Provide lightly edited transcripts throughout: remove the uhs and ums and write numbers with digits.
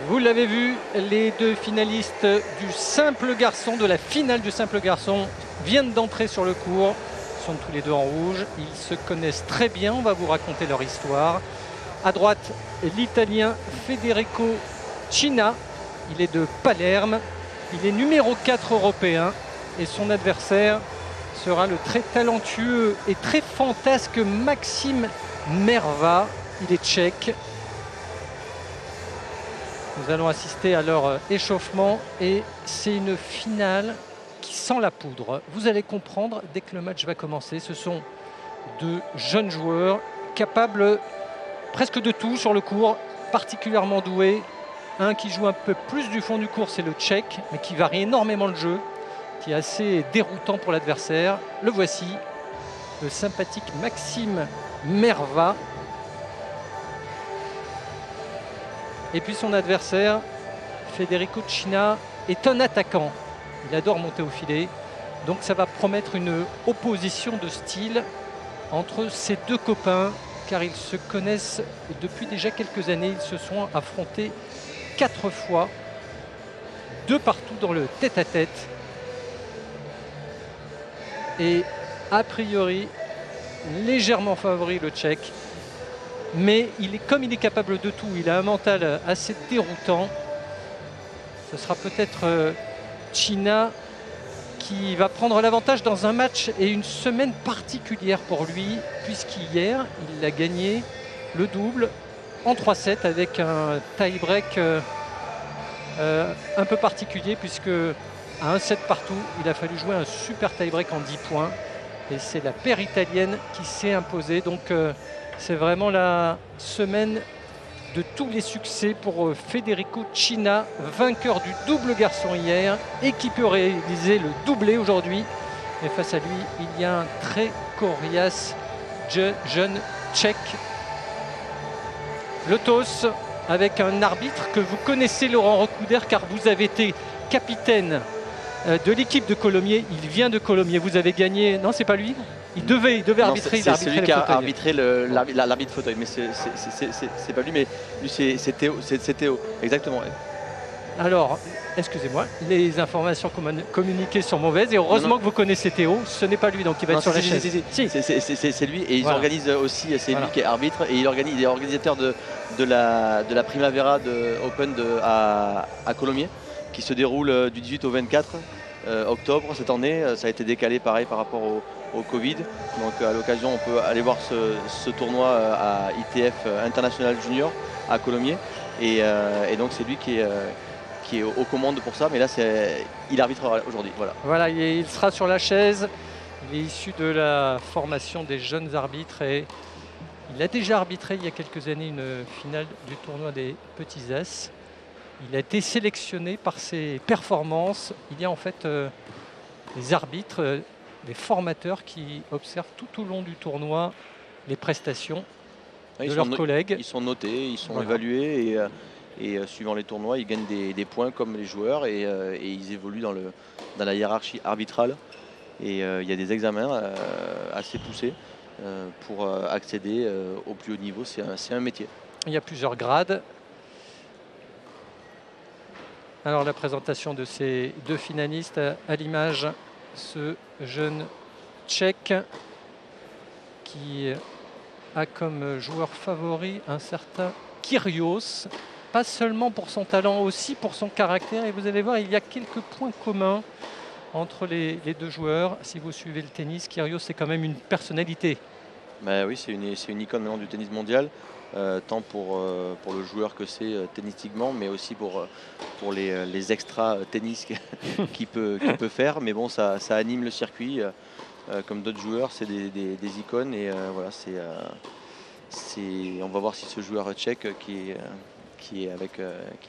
Vous l'avez vu, les deux finalistes du simple garçon, de la finale du simple garçon, viennent d'entrer sur le court. Ils sont tous les deux en rouge. Ils se connaissent très bien. On va vous raconter leur histoire. À droite, l'Italien Federico Cina. Il est de Palerme. Il est numéro 4 européen. Et son adversaire sera le très talentueux et très fantasque Maxime Merva. Il est tchèque. Nous allons assister à leur échauffement et c'est une finale qui sent la poudre. Vous allez comprendre dès que le match va commencer. Ce sont de jeunes joueurs capables presque de tout sur le court, particulièrement doués. Un qui joue un peu plus du fond du court, c'est le Tchèque, mais qui varie énormément le jeu, qui est assez déroutant pour l'adversaire. Le voici, le sympathique Maxime Merva. Et puis son adversaire, Federico Cina, est un attaquant. Il adore monter au filet. Donc ça va promettre une opposition de style entre ces deux copains, car ils se connaissent depuis déjà quelques années. Ils se sont affrontés 4 fois, 2 partout dans le tête-à-tête. Et a priori, légèrement favori le Tchèque. Mais comme il est capable de tout, il a un mental assez déroutant. Ce sera peut-être Cina qui va prendre l'avantage dans un match et une semaine particulière pour lui, puisqu'hier, il a gagné le double en 3-7 avec un tie-break un peu particulier, puisque à un set partout, il a fallu jouer un super tie-break en 10 points. Et c'est la paire italienne qui s'est imposée. Donc c'est vraiment la semaine de tous les succès pour Federico Cina, vainqueur du double garçon hier et qui peut réaliser le doublé aujourd'hui. Et face à lui, il y a un très coriace jeune tchèque. Le toss avec un arbitre que vous connaissez, Laurent Recouder, car vous avez été capitaine de l'équipe de Colomiers. Il vient de Colomiers. Vous avez gagné. Non, c'est pas lui. Il devait arbitrer. C'est celui qui a arbitré l'arbitre fauteuil, mais c'est pas lui, mais lui c'est Théo, exactement. Alors, excusez-moi, les informations communiquées sont mauvaises et heureusement que vous connaissez Théo, ce n'est pas lui, donc il va être sur la chaise. C'est lui et ils organisent aussi, c'est lui qui est arbitre et il est organisateur de la Primavera Open à Colomiers qui se déroule du 18 au 24 octobre cette année. Ça a été décalé pareil par rapport au Covid. Donc à l'occasion, on peut aller voir ce tournoi à ITF International Junior à Colomiers. Et donc c'est lui qui est aux commandes pour ça. Mais là, il arbitrera aujourd'hui. Voilà, il sera sur la chaise. Il est issu de la formation des jeunes arbitres et il a déjà arbitré il y a quelques années une finale du tournoi des Petits As. Il a été sélectionné par ses performances. Il y a en fait des arbitres, des formateurs qui observent tout au long du tournoi les prestations de leurs collègues. Ils sont notés, ils sont évalués et suivant les tournois, ils gagnent des points comme les joueurs et ils évoluent dans la hiérarchie arbitrale. Et il y a des examens assez poussés pour accéder au plus haut niveau. C'est un métier. Il y a plusieurs grades. Alors la présentation de ces deux finalistes, à l'image, ce jeune Tchèque qui a comme joueur favori un certain Kyrgios, pas seulement pour son talent, aussi pour son caractère. Et vous allez voir, il y a quelques points communs entre les deux joueurs. Si vous suivez le tennis, Kyrgios, c'est quand même une personnalité. Bah oui, c'est une icône maintenant du tennis mondial. Tant pour le joueur que c'est tennistiquement, mais aussi pour les extra tennis qu'il peut faire. Mais bon, ça anime le circuit, comme d'autres joueurs, c'est des icônes. Et voilà, on va voir si ce joueur tchèque qui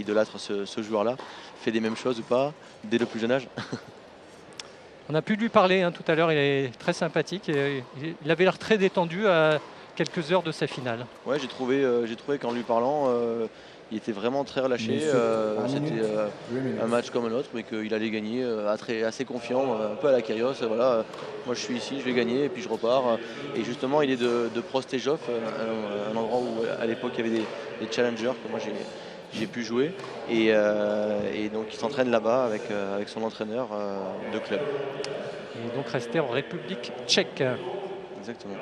idolâtre ce joueur-là fait des mêmes choses ou pas, dès le plus jeune âge. On a pu lui parler tout à l'heure, il est très sympathique. Et il avait l'air très détendu à quelques heures de sa finale. Ouais, j'ai trouvé qu'en lui parlant, il était vraiment très relâché. C'était un match comme un autre, mais qu'il allait gagner, assez confiant, un peu à la Kyrgios. Voilà, moi je suis ici, je vais gagner, et puis je repars. Et justement, il est de Prostějov, un endroit où à l'époque il y avait des challengers que moi j'ai pu jouer. Et donc il s'entraîne là-bas avec son entraîneur de club. Et donc resté en République tchèque. Exactement.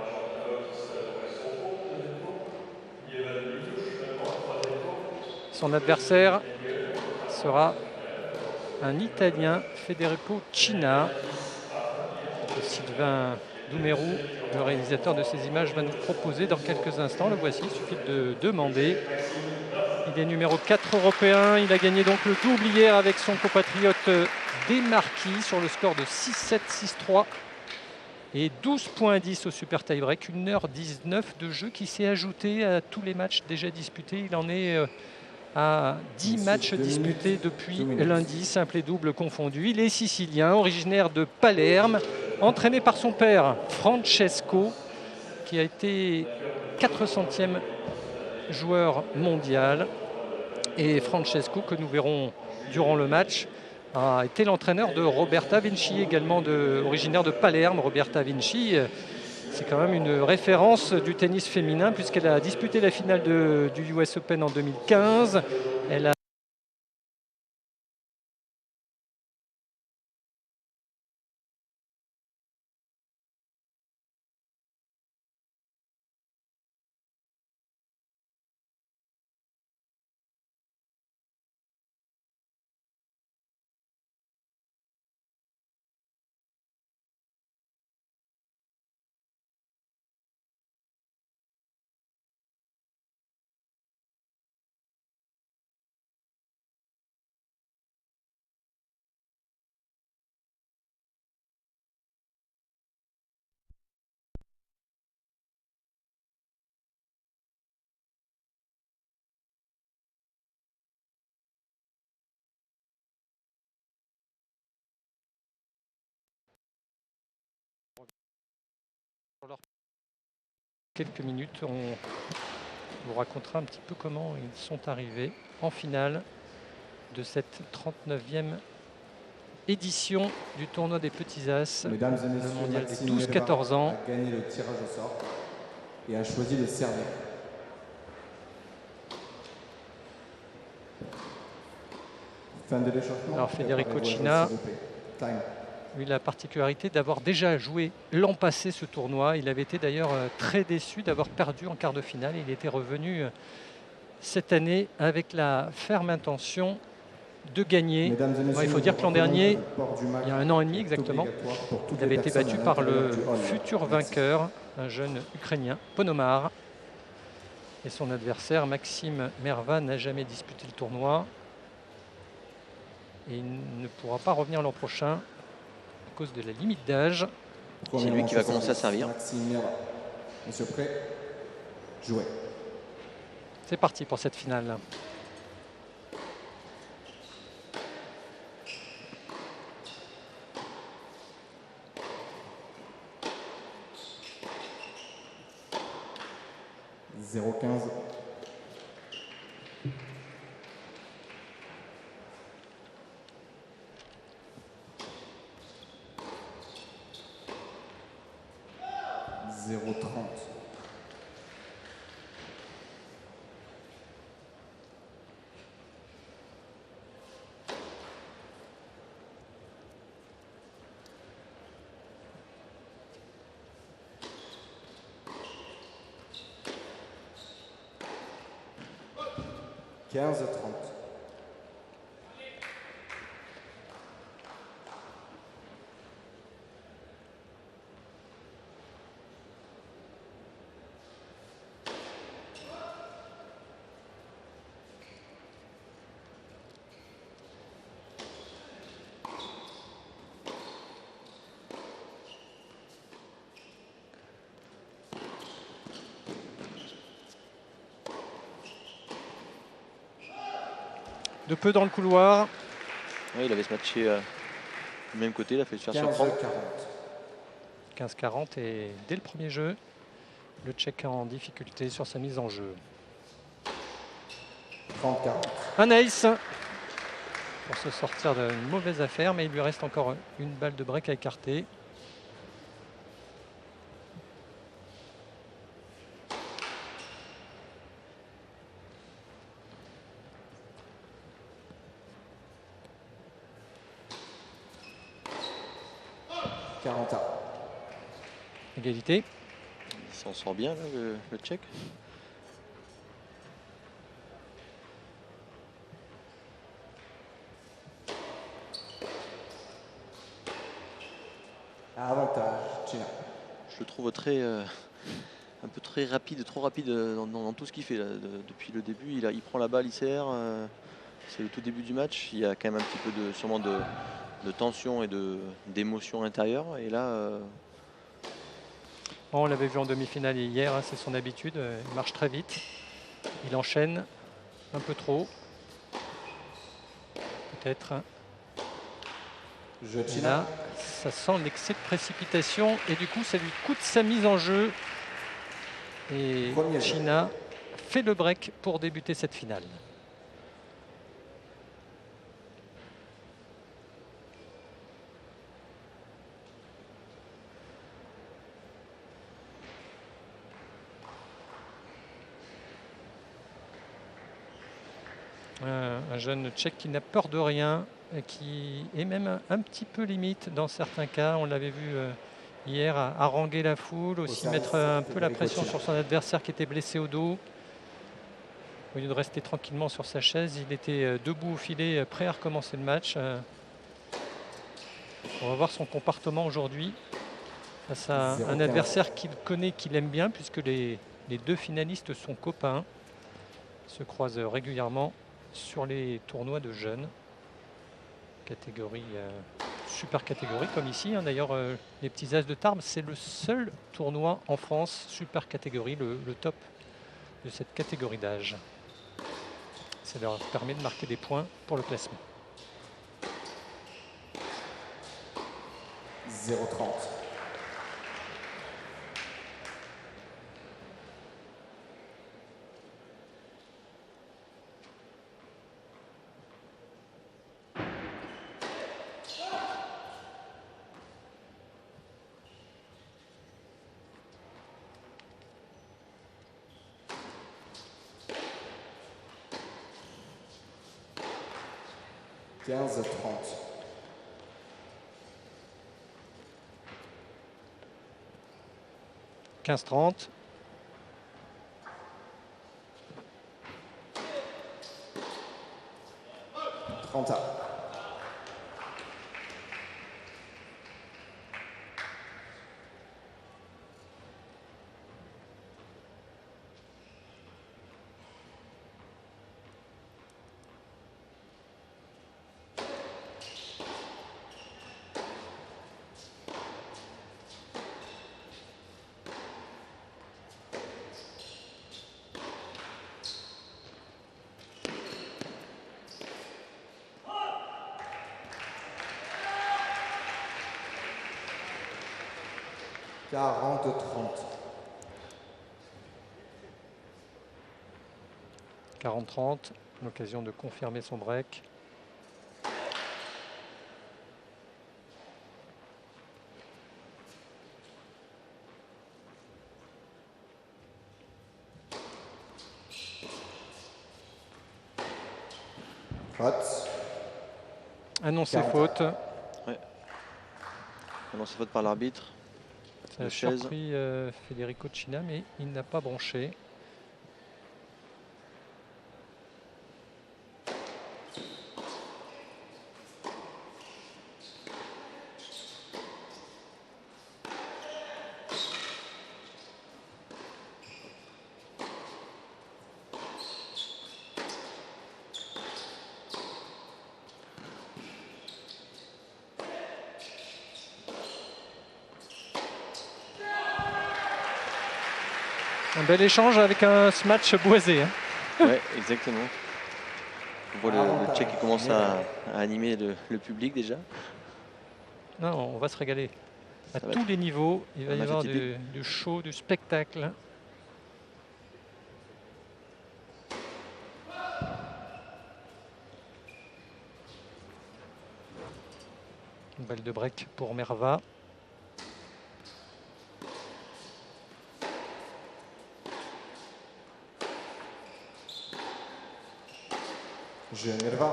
Son adversaire sera un Italien, Federico Cina. Sylvain Doumerou, le réalisateur de ces images, va nous proposer dans quelques instants. Le voici, il suffit de demander. Il est numéro 4 européen. Il a gagné donc le double hier avec son compatriote Desmarquis sur le score de 6-7, 6-3 et 12,10 au super tie-break. 1h19 de jeu qui s'est ajouté à tous les matchs déjà disputés. Il en est à 10 matchs disputés depuis lundi, simple et double confondu. Il est sicilien, originaire de Palerme, entraîné par son père Francesco, qui a été 400e joueur mondial. Et Francesco, que nous verrons durant le match, a été l'entraîneur de Roberta Vinci, également originaire de Palerme. Roberta Vinci, c'est quand même une référence du tennis féminin puisqu'elle a disputé la finale du US Open en 2015. Elle a quelques minutes, on vous racontera un petit peu comment ils sont arrivés en finale de cette 39e édition du tournoi des Petits As, Mesdames et messieurs, le mondial des Maxime 12-14 ans. a gagné le tirage au sort et a choisi de servir. Fin de l'échauffement. Alors Federico Cina, lui, la particularité d'avoir déjà joué l'an passé ce tournoi. Il avait été d'ailleurs très déçu d'avoir perdu en quart de finale. Il était revenu cette année avec la ferme intention de gagner. Il faut dire que l'an dernier, il y a un an et demi exactement, il avait été battu par le futur vainqueur, un jeune Ukrainien, Ponomar. Et son adversaire, Maxime Merva, n'a jamais disputé le tournoi. Et il ne pourra pas revenir l'an prochain à cause de la limite d'âge. C'est lui qui va commencer à servir. Maxime Merva. Monsieur prêt, jouez. C'est parti pour cette finale. « 0-15. « 15-30. » De peu dans le couloir. Oui, il avait se matché du même côté, il a fait se faire surprendre. 15-40 et dès le premier jeu, le Tchèque en difficulté sur sa mise en jeu. 30-40. Un ace pour se sortir d'une mauvaise affaire, mais il lui reste encore une balle de break à écarter. 40 à. Égalité. Il s'en sort bien, là, le Tchèque. Avantage, China. Je le trouve très, un peu très rapide, trop rapide dans tout ce qu'il fait. Là. Depuis le début, il prend la balle, il sert. C'est le tout début du match. Il y a quand même un petit peu sûrement de tension et d'émotion intérieure. Et là, On l'avait vu en demi-finale hier, hein, c'est son habitude. Il marche très vite. Il enchaîne un peu trop. Peut-être. Là, ça sent l'excès de précipitation et du coup, ça lui coûte sa mise en jeu. Et China fait le break pour débuter cette finale. Un jeune Tchèque qui n'a peur de rien, qui est même un petit peu limite dans certains cas. On l'avait vu hier à haranguer la foule, aussi mettre un peu la pression sur son adversaire qui était blessé au dos. Au lieu de rester tranquillement sur sa chaise, il était debout au filet, prêt à recommencer le match. On va voir son comportement aujourd'hui face à un adversaire qu'il connaît, qu'il aime bien, puisque les deux finalistes sont copains. Ils se croisent régulièrement sur les tournois de jeunes. Catégorie, super catégorie comme ici. Hein. D'ailleurs, les petits As de Tarbes, c'est le seul tournoi en France, super catégorie, le top de cette catégorie d'âge. Ça leur permet de marquer des points pour le classement. 0,30. « 15-30. « 40-30 », l'occasion de confirmer son break. Annoncé faute. Ouais. Annoncé faute par l'arbitre. Ça a surpris Federico China, mais il n'a pas bronché. Un bel échange avec un match boisé. Hein. Oui, exactement. On voit le Tchèque qui commence à animer le public déjà. Non, on va se régaler. À tous les niveaux, il va y avoir du show, du spectacle. Une balle de break pour Merva.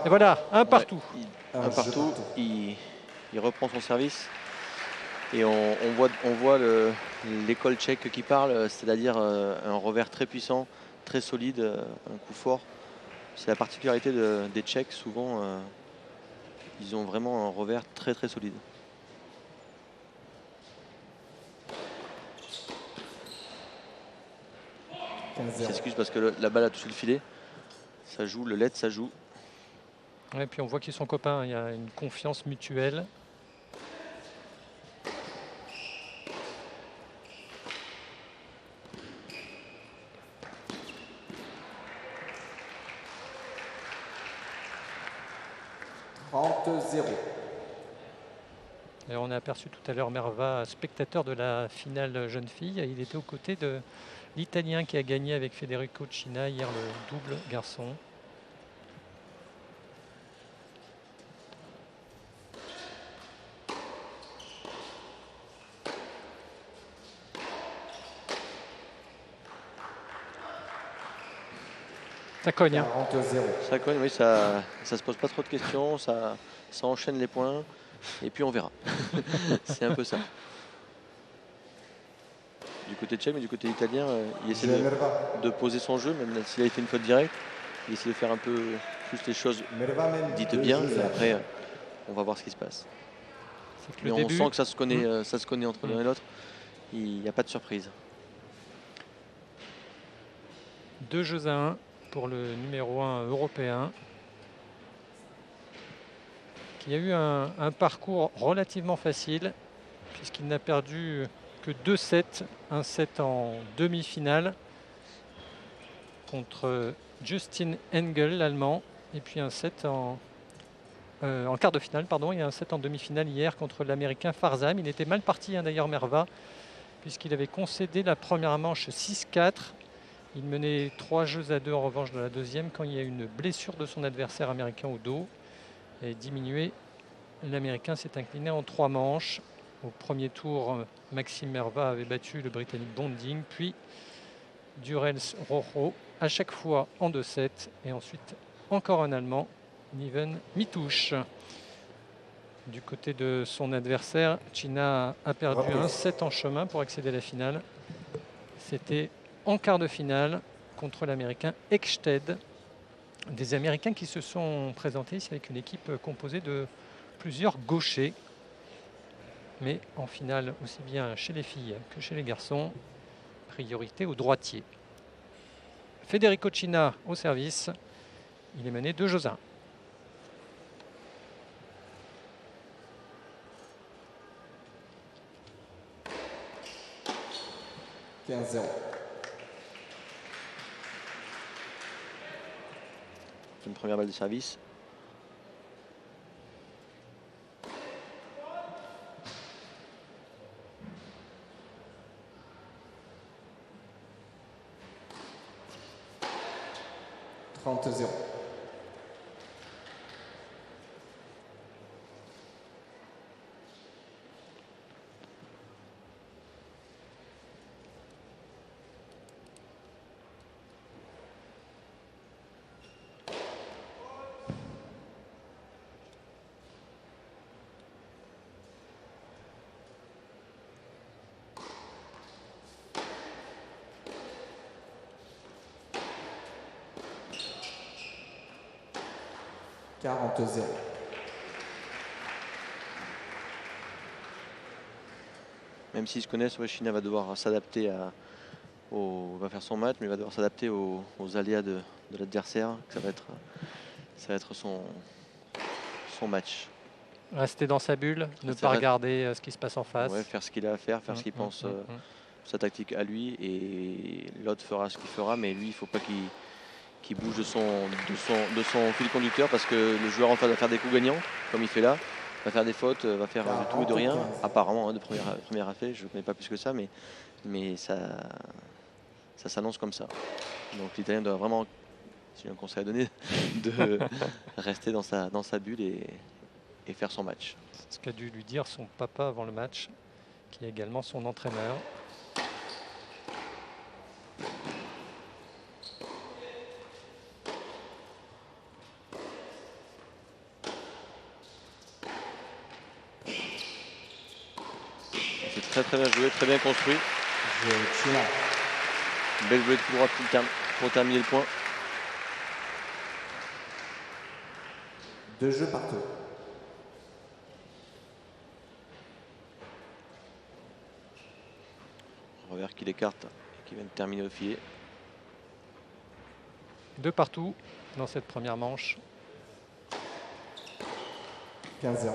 Et voilà, un partout. Un partout. Il reprend son service. Et on voit l'école tchèque qui parle, c'est-à-dire un revers très puissant, très solide, un coup fort. C'est la particularité des Tchèques, souvent ils ont vraiment un revers très très solide. Il s'excuse parce que la balle a touché le filet. Ça joue, le LED ça joue. Et puis on voit qu'ils sont copains, il y a une confiance mutuelle. Et on a aperçu tout à l'heure Merva, spectateur de la finale jeune fille. Il était aux côtés de l'Italien qui a gagné avec Federico Cina hier le double garçon. Ça cogne. Hein. Ça cogne, oui, ça se pose pas trop de questions, ça enchaîne les points et puis on verra. C'est un peu ça. Du côté tchèque, mais du côté italien, il essaie de poser son jeu, même s'il a été une faute directe. Il essaie de faire un peu plus les choses dites bien, et après on va voir ce qui se passe. Mais on sent que ça se connaît entre l'un et l'autre. Il n'y a pas de surprise. 2 jeux à 1 pour le numéro 1 européen, qui a eu un parcours relativement facile, puisqu'il n'a perdu que 2 sets, un set en demi-finale contre Justin Engel, l'Allemand, et puis un set en quart de finale, pardon, et un set en demi-finale hier contre l'Américain Farzam. Il était mal parti d'ailleurs Merva, puisqu'il avait concédé la première manche 6-4. Il menait 3-2 en revanche dans la deuxième quand il y a eu une blessure de son adversaire américain au dos. Et diminué, l'Américain s'est incliné en 3 manches. Au premier tour, Maxime Merva avait battu le Britannique Bonding, puis Durels Rojo, à chaque fois en 2-7. Et ensuite, encore un Allemand, Niven Mitouche. Du côté de son adversaire, Cina a perdu un set en chemin pour accéder à la finale. C'était en quart de finale contre l'Américain Ekstedt. Des Américains qui se sont présentés ici avec une équipe composée de plusieurs gauchers. Mais en finale, aussi bien chez les filles que chez les garçons, priorité aux droitiers. Federico Cina au service. Il est mené 2-1. Une première balle de service. Même s'ils se connaissent, China va devoir s'adapter va faire son match, mais il va devoir s'adapter aux aléas de l'adversaire. Ça va être son match. Rester dans sa bulle, ne pas regarder ce qui se passe en face. Ouais, faire ce qu'il a à faire, faire ce qu'il pense, sa tactique à lui, et l'autre fera ce qu'il fera, mais lui, il ne faut pas qu'il bouge de son fil conducteur, parce que le joueur en face va faire des coups gagnants, comme il fait là, va faire des fautes, va faire de tout et de rien, apparemment, de premier affaire, je ne connais pas plus que ça, mais ça s'annonce comme ça. Donc l'Italien doit vraiment, si j'ai un conseil à donner, de rester dans sa bulle et faire son match. Ce qu'a dû lui dire son papa avant le match, qui est également son entraîneur. Très très bien joué, très bien construit. Une belle volée de coup droit pour terminer le point. 2 jeux partout. Revers qui l'écarte et qui vient de terminer au filet. 2 partout dans cette première manche. 15-0.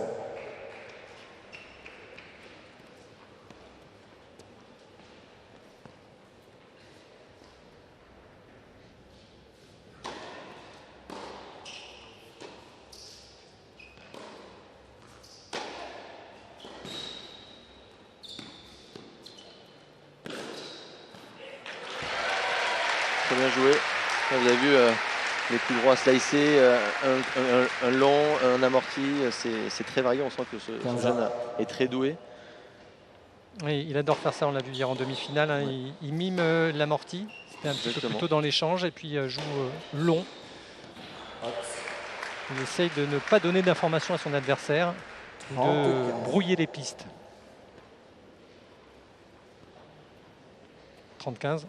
Très bien joué. Vous avez vu les coups droits slicés, un long, un amorti. C'est très varié. On sent que ce jeune est très doué. Oui, il adore faire ça, on l'a vu hier en demi-finale. Hein. Ouais. Il mime l'amorti. C'était un petit peu plus tôt dans l'échange. Et puis joue long. Il essaye de ne pas donner d'informations à son adversaire. De brouiller les pistes. 30-15.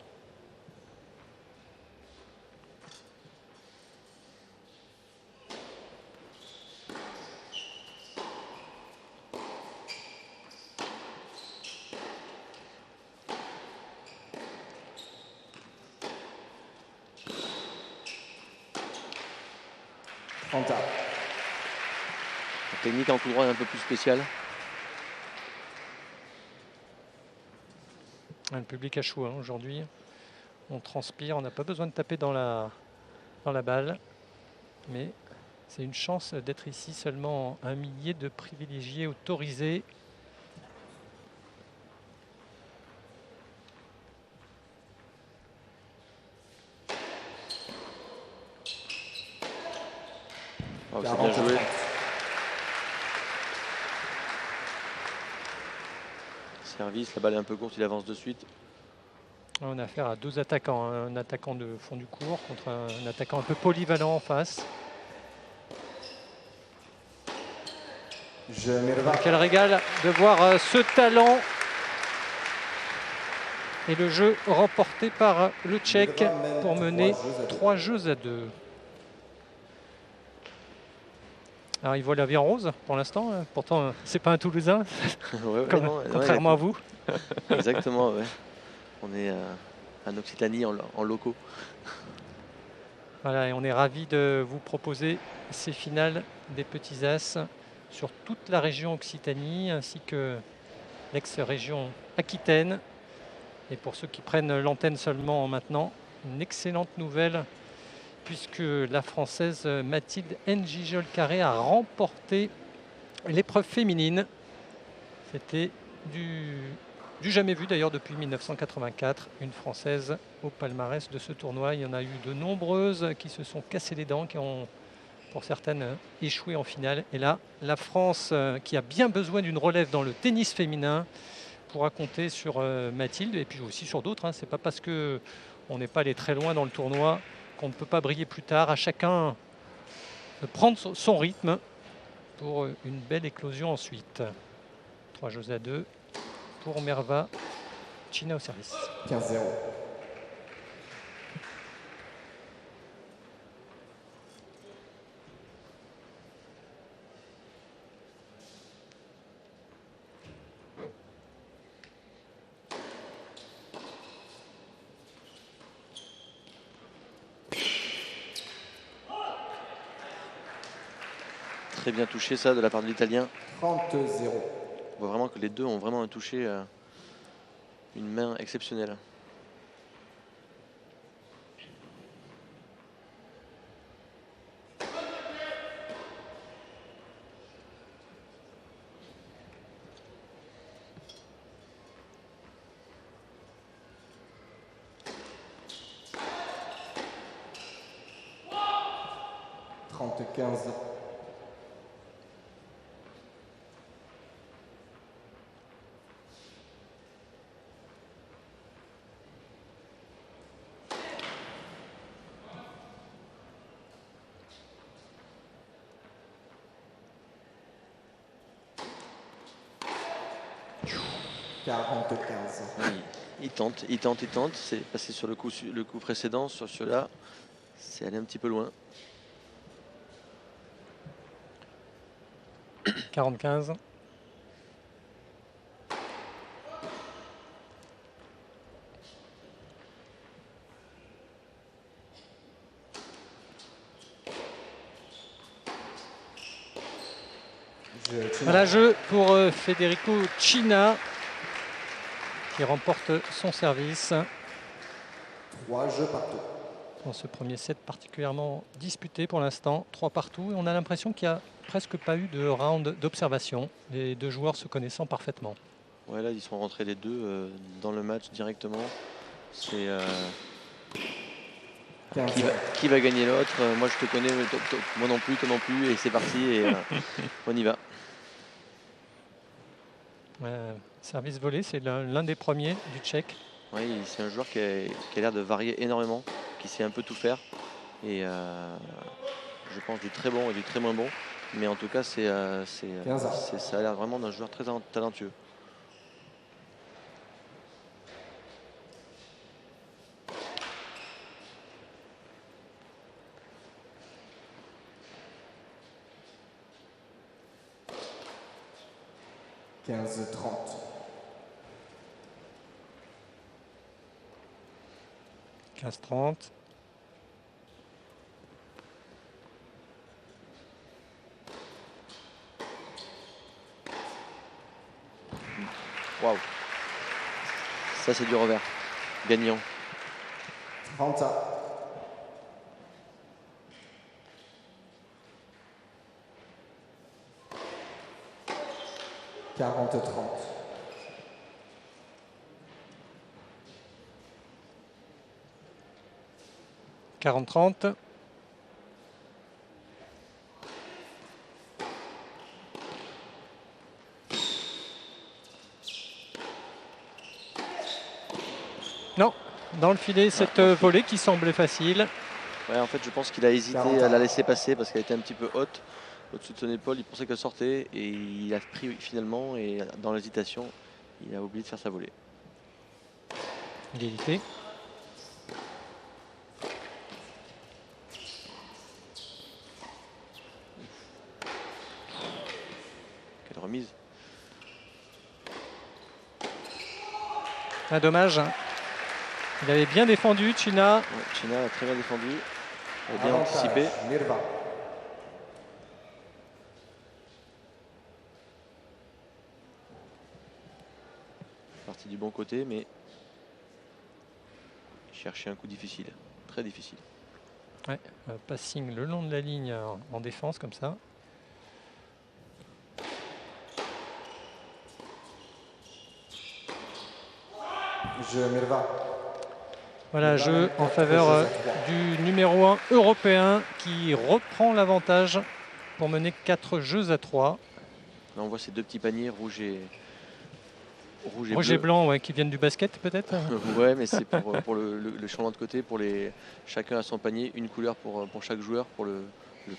La technique en coup droit est un peu plus spéciale. Le public a chaud hein, aujourd'hui. On transpire, on n'a pas besoin de taper dans la balle. Mais c'est une chance d'être ici, seulement un millier de privilégiés autorisés. Oh, c'est bien joué. Service, la balle est un peu courte, il avance de suite. On a affaire à 2 attaquants, hein. Un attaquant de fond du court contre un attaquant un peu polyvalent en face. Quel régal de voir ce talent. Et le jeu remporté par le Tchèque pour mener 3-2. Alors il voit la vie en rose pour l'instant, pourtant c'est pas un Toulousain, contrairement à vous. Exactement, ouais. On est en Occitanie en locaux. Voilà, et on est ravis de vous proposer ces finales des petits as sur toute la région Occitanie ainsi que l'ex-région Aquitaine. Et pour ceux qui prennent l'antenne seulement maintenant, une excellente nouvelle puisque la Française Mathilde Njijol-Carré a remporté l'épreuve féminine. C'était du jamais vu d'ailleurs depuis 1984, une Française au palmarès de ce tournoi. Il y en a eu de nombreuses qui se sont cassées les dents, qui ont pour certaines échoué en finale. Et là, la France qui a bien besoin d'une relève dans le tennis féminin pourra compter sur Mathilde et puis aussi sur d'autres. Hein. C'est pas parce qu'on n'est pas allé très loin dans le tournoi qu'on ne peut pas briller plus tard. À chacun de prendre son rythme pour une belle éclosion ensuite. 3-2 pour Merva China au service. 15-0. Très bien touché ça de la part de l'Italien. 30-0. On voit vraiment que les deux ont vraiment un touché, une main exceptionnelle. 40-15. Il tente. C'est passé sur le coup précédent, sur celui-là. C'est allé un petit peu loin. 40-15. Voilà, jeu pour Federico Cina qui remporte son service. 3 jeux partout. Dans ce premier set particulièrement disputé pour l'instant, 3 partout. Et on a l'impression qu'il n'y a presque pas eu de round d'observation, les deux joueurs se connaissant parfaitement. Ouais, là, ils sont rentrés les deux dans le match directement. C'est qui va gagner l'autre. Moi, je te connais, moi non plus, toi non plus, et c'est parti. Et on y va. Service volé, c'est l'un des premiers du Tchèque. Oui, c'est un joueur qui a l'air de varier énormément, qui sait un peu tout faire. Et je pense du très bon et du très moins bon. Mais en tout cas, ça a l'air vraiment d'un joueur très talentueux. « 15-30. 15-30. Waouh. Ça, c'est du revers. Gagnant. 30. 40-30. 40-30. Non, dans le filet, cette volée qui semblait facile. Ouais, en fait, je pense qu'il a hésité à la laisser passer parce qu'elle était un petit peu haute. Au-dessus de son épaule, il pensait qu'elle sortait et il a pris finalement. Et dans l'hésitation, il a oublié de faire sa volée. Égalité. Quelle remise. Ah, dommage. Il avait bien défendu, Cina. Ouais, Cina a très bien défendu. Il a bien anticipé. Parti du bon côté, mais chercher un coup difficile, très difficile. Ouais, passing le long de la ligne en défense comme ça. Voilà, jeu en faveur du numéro 1 européen qui reprend l'avantage pour mener 4 jeux à 3. Là, on voit ces deux petits paniers rouge et blanc, ouais, qui viennent du basket peut-être. Ouais, mais c'est pour le changement de côté, chacun a son panier, une couleur pour chaque joueur pour le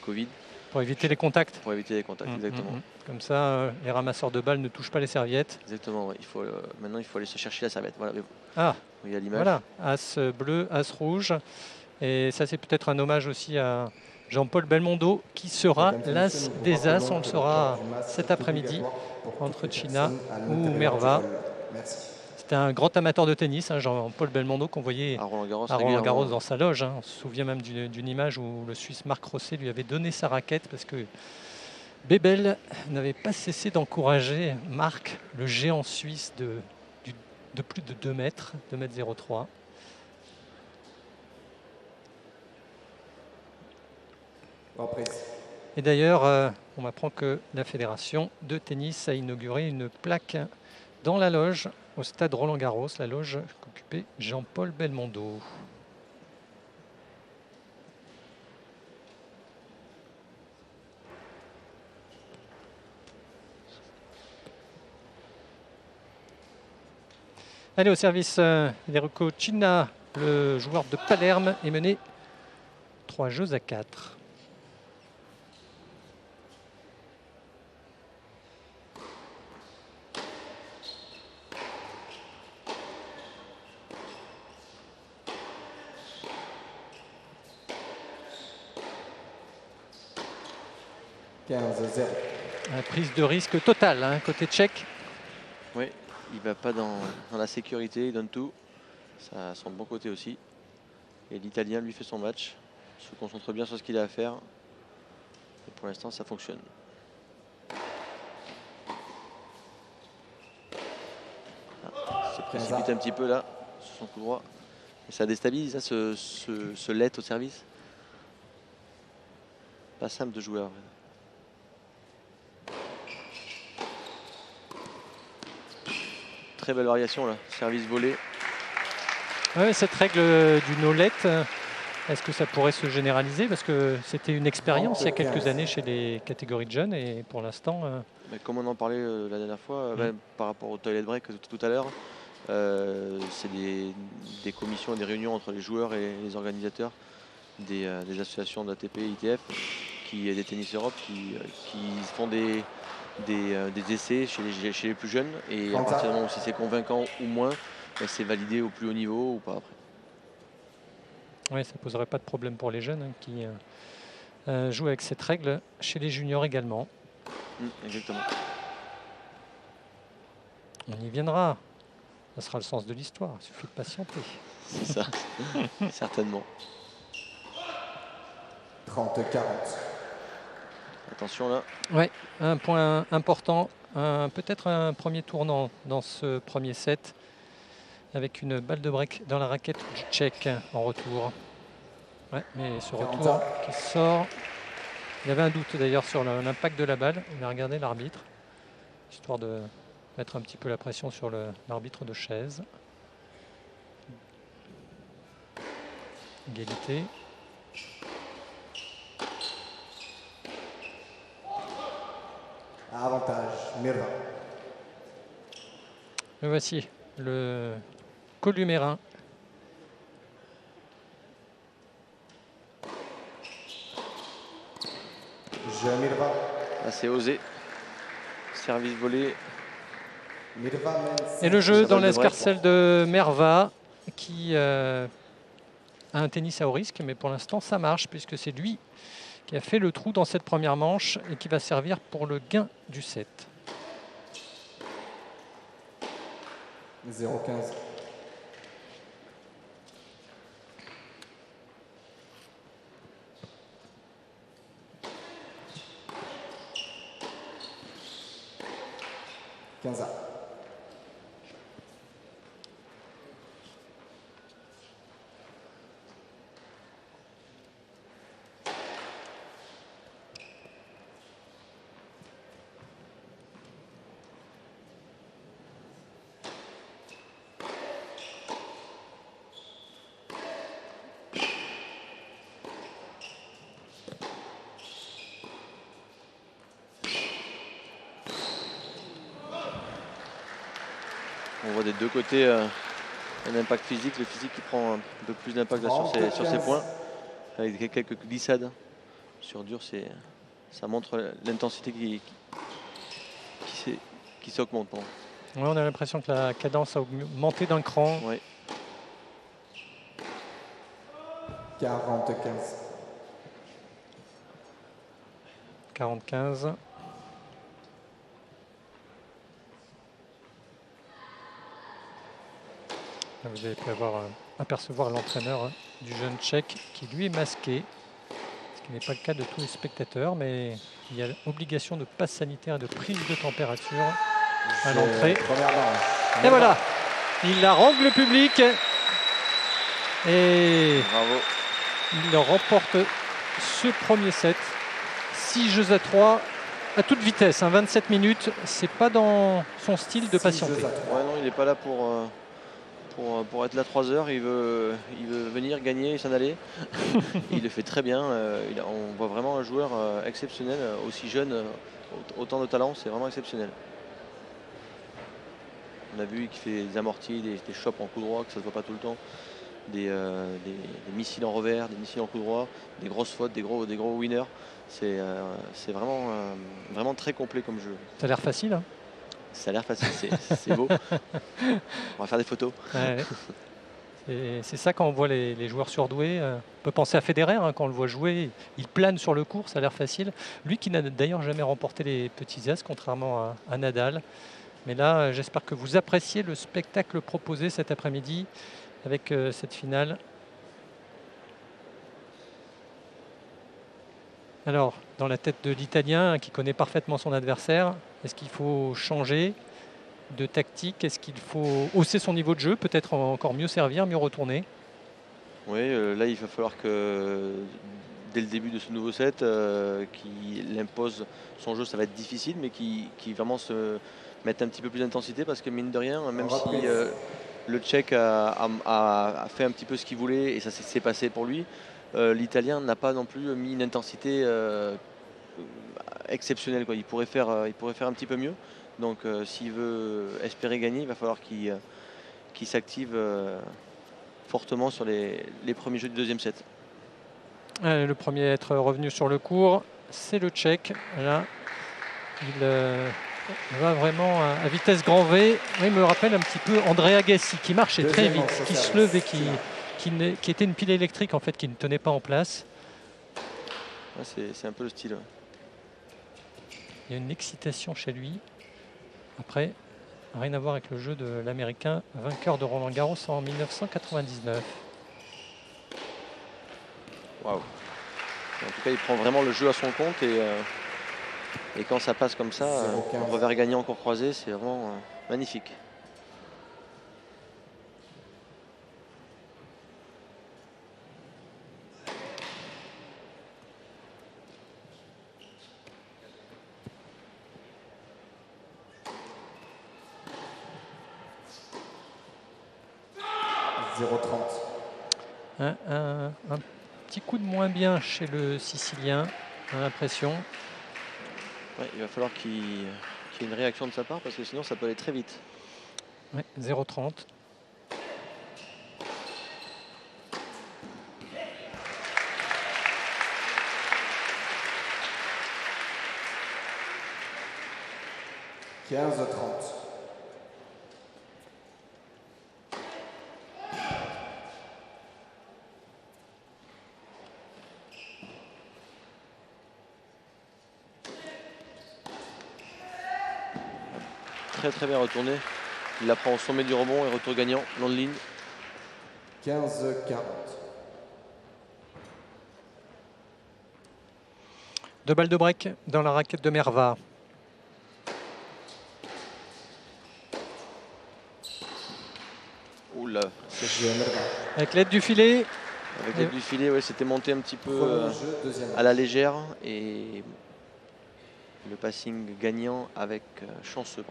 Covid. Pour éviter les contacts. Pour éviter les contacts, exactement. Comme ça, les ramasseurs de balles ne touchent pas les serviettes. Exactement, ouais. Maintenant il faut aller se chercher la serviette. Voilà. Ah, il y a l'image. Voilà, as bleu, as rouge. Et ça, c'est peut-être un hommage aussi à Jean-Paul Belmondo, qui sera l'as des as. On le saura cet après-midi entre Cina ou Merva. C'était un grand amateur de tennis, hein, Jean-Paul Belmondo, qu'on voyait à Roland-Garros dans sa loge. Hein. On se souvient même d'une image où le Suisse Marc Rosset lui avait donné sa raquette parce que Bébel n'avait pas cessé d'encourager Marc, le géant suisse de plus de 2 mètres, 2,03 m. Et d'ailleurs, on m'apprend que la fédération de tennis a inauguré une plaque dans la loge au stade Roland-Garros, la loge qu'occupait Jean-Paul Belmondo. Allez, au service Federico Cina, le joueur de Palerme, est mené 3 jeux à 4. 15-0. Prise de risque totale, hein, côté tchèque. Oui, il va pas dans la sécurité, il donne tout. Ça a son bon côté aussi. Et l'Italien lui fait son match, se concentre bien sur ce qu'il a à faire. Et pour l'instant, ça fonctionne. Il se précipite un petit peu là, sur son coup droit. Et ça déstabilise hein, ce let au service. Pas simple de jouer. Très belle variation là, service volé. Ouais, cette règle du no-let, est-ce que ça pourrait se généraliser? Parce que c'était une expérience il y a quelques années chez les catégories de jeunes et pour l'instant... Mais comme on en parlait la dernière fois, par rapport au toilet break tout à l'heure, c'est des commissions et des réunions entre les joueurs et les organisateurs des associations d'ATP et ITF, des Tennis Europe, qui font des essais chez les plus jeunes. Et à partir du moment où si c'est convaincant ou moins, c'est validé au plus haut niveau ou pas après. Oui, ça ne poserait pas de problème pour les jeunes hein, qui jouent avec cette règle chez les juniors également. Exactement. On y viendra. Ça sera le sens de l'histoire. Il suffit de patienter. C'est ça, certainement. 30-40. Attention là. Oui, un point important. Peut-être un premier tournant dans ce premier set. Avec une balle de break dans la raquette du Tchèque en retour. Ouais, mais ce retour qui sort. Il y avait un doute d'ailleurs sur l'impact de la balle. On a regardé l'arbitre, histoire de mettre un petit peu la pression sur l'arbitre de chaise. Égalité. Avantage, Mirva. Le voici, le Columérin. Mirva. Assez osé. Service volé. Mirva et le jeu dans l'escarcelle de Merva qui a un tennis à haut risque, mais pour l'instant ça marche puisque c'est lui qui a fait le trou dans cette première manche et qui va servir pour le gain du set. 0-15. On voit des deux côtés un impact physique, le physique qui prend un peu plus d'impact sur ses points, avec quelques glissades sur dur, ça montre l'intensité qui s'augmente. Ouais, on a l'impression que la cadence a augmenté d'un cran. Ouais. 40-15. Vous avez pu apercevoir l'entraîneur du jeune Tchèque qui lui est masqué, ce qui n'est pas le cas de tous les spectateurs, mais il y a l'obligation de passe sanitaire et de prise de température à l'entrée. Et voilà, il harangue le public et bravo. Il remporte ce premier set. 6-3 à toute vitesse, 27 minutes, c'est pas dans son style de patienter. Ouais, non, il n'est pas là pour être là 3 heures, il veut venir gagner et s'en aller. Il le fait très bien, on voit vraiment un joueur exceptionnel, aussi jeune, autant de talent, c'est vraiment exceptionnel. On a vu qu'il fait des amortis, des chops en coup droit, que ça ne se voit pas tout le temps, des missiles en revers, des missiles en coup droit, des grosses fautes, des gros winners. C'est vraiment très complet comme jeu. Ça a l'air facile hein? Ça a l'air facile, c'est beau. On va faire des photos. Ouais. C'est ça quand on voit les joueurs surdoués. On peut penser à Federer, hein, quand on le voit jouer, il plane sur le court, ça a l'air facile. Lui qui n'a d'ailleurs jamais remporté les petits as, contrairement à Nadal. Mais là, j'espère que vous appréciez le spectacle proposé cet après-midi avec cette finale. Alors, dans la tête de l'Italien, qui connaît parfaitement son adversaire, est-ce qu'il faut changer de tactique? Est-ce qu'il faut hausser son niveau de jeu, peut-être encore mieux servir, mieux retourner? Oui, là il va falloir que dès le début de ce nouveau set, qu'il impose son jeu, ça va être difficile, mais qui vraiment se mette un petit peu plus d'intensité, parce que mine de rien, même si le Tchèque a fait un petit peu ce qu'il voulait et ça s'est passé pour lui, l'Italien n'a pas non plus mis une intensité exceptionnelle, quoi. Il pourrait faire un petit peu mieux. Donc s'il veut espérer gagner, il va falloir qu'il s'active fortement sur les premiers jeux du deuxième set. Le premier à être revenu sur le court, c'est le Tchèque. Là, il va vraiment à vitesse grand V. Il me rappelle un petit peu André Agassi, qui marchait très vite, qui se levait, qui était une pile électrique en fait, qui ne tenait pas en place. C'est un peu le style. Il y a une excitation chez lui. Après, rien à voir avec le jeu de l'Américain, vainqueur de Roland Garros en 1999. Waouh. En tout cas, il prend vraiment le jeu à son compte et quand ça passe comme ça, un revers gagnant encore croisé, c'est vraiment magnifique. Un petit coup de moins bien chez le Sicilien, j'ai l'impression. Ouais, il va falloir qu'il y ait une réaction de sa part, parce que sinon ça peut aller très vite. Ouais, 0,30. Très bien retourné. Il la prend au sommet du rebond et retour gagnant, long de ligne. 15-40. Deux balles de break dans la raquette de Merva. Oula. Avec l'aide du filet. Avec l'aide du filet, ouais, c'était monté un petit peu à la légère. Et le passing gagnant avec chanceux.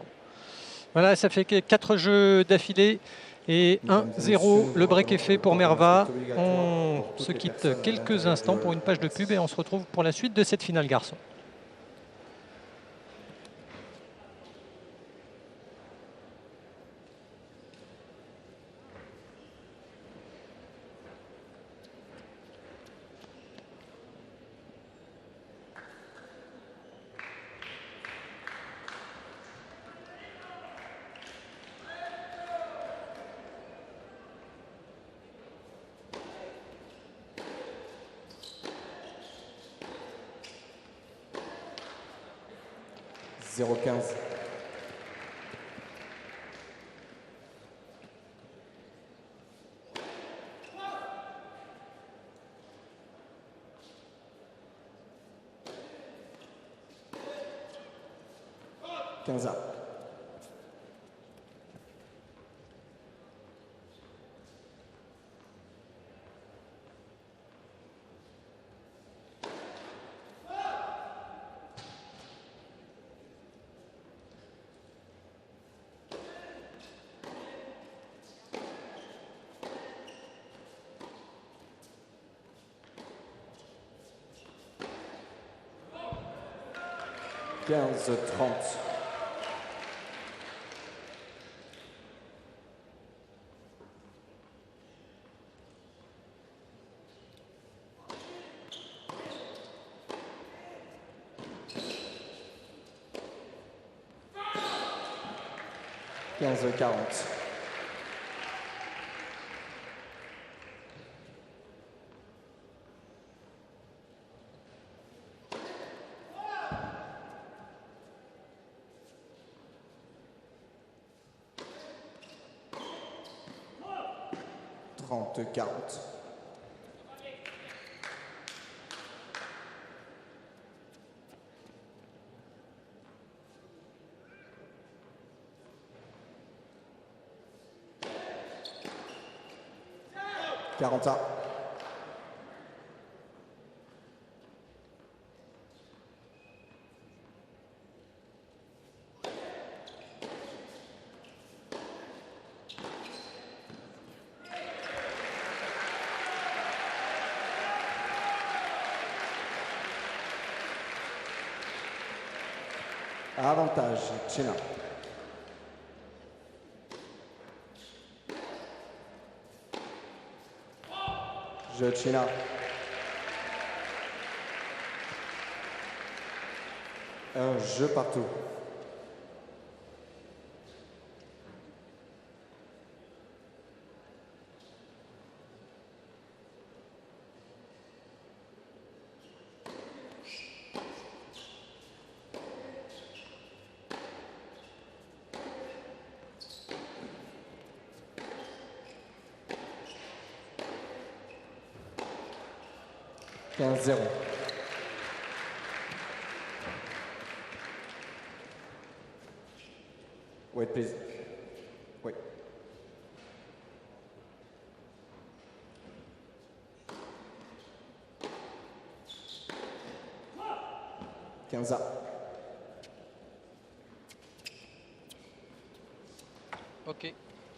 Voilà, ça fait 4 jeux d'affilée et 1-0. Le break est fait pour Merva. On se quitte quelques instants pour une page de pub et on se retrouve pour la suite de cette finale garçon. 30-40. Quaranta. Avantage, China. Jeu China. Un jeu partout. Zéro. Wait, please. Wait. Quinze. Ok,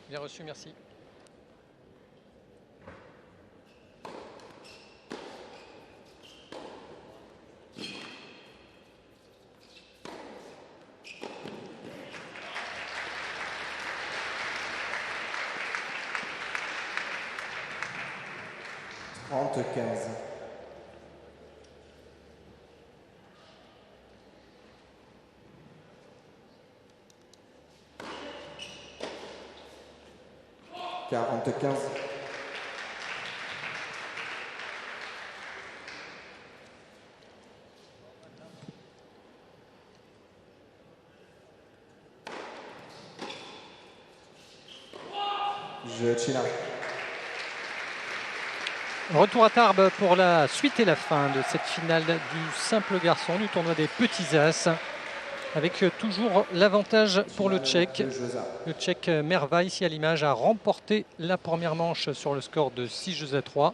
bien reçu, merci. Quinze. Quinze. Jeu China. Retour à Tarbes pour la suite et la fin de cette finale du simple garçon du tournoi des petits as, avec toujours l'avantage pour le Tchèque. Le Tchèque Merva, ici à l'image, a remporté la première manche sur le score de 6-3.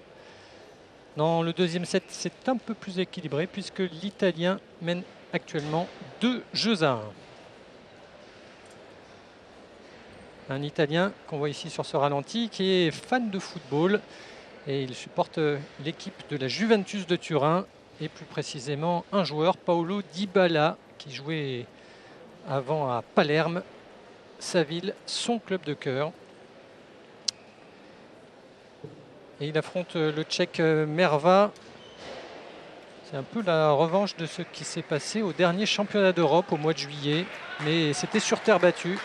Dans le deuxième set, c'est un peu plus équilibré puisque l'Italien mène actuellement 2-1. Un Italien qu'on voit ici sur ce ralenti qui est fan de football. Et il supporte l'équipe de la Juventus de Turin et plus précisément un joueur, Paolo Dybala, qui jouait avant à Palerme, sa ville, son club de cœur. Et il affronte le Tchèque Merva. C'est un peu la revanche de ce qui s'est passé au dernier championnat d'Europe au mois de juillet, mais c'était sur terre battue.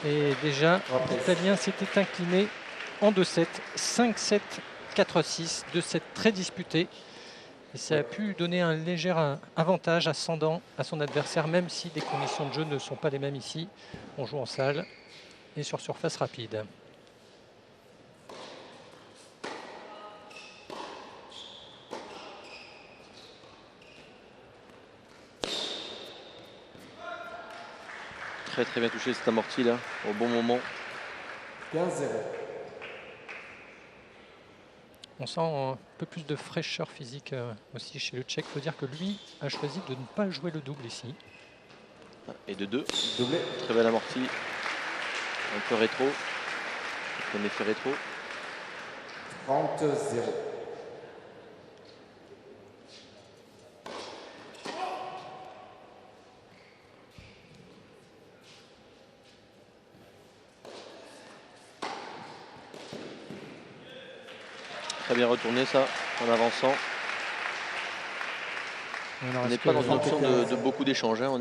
Et déjà, l'Italien s'était incliné en 2-7, 5-7, 4-6, 2-7 très disputés. Et ça a pu donner un léger avantage ascendant à son adversaire, même si les conditions de jeu ne sont pas les mêmes ici. On joue en salle et sur surface rapide. Très bien touché cet amorti là, au bon moment. 15-0. On sent un peu plus de fraîcheur physique aussi chez le Tchèque. Il faut dire que lui a choisi de ne pas jouer le double ici. Et de 2. Doublé. Très belle amorti. Un peu rétro. Un effet rétro. 30-0. Très bien retourné ça, en avançant. On n'est pas dans une option de beaucoup d'échanges. Hein.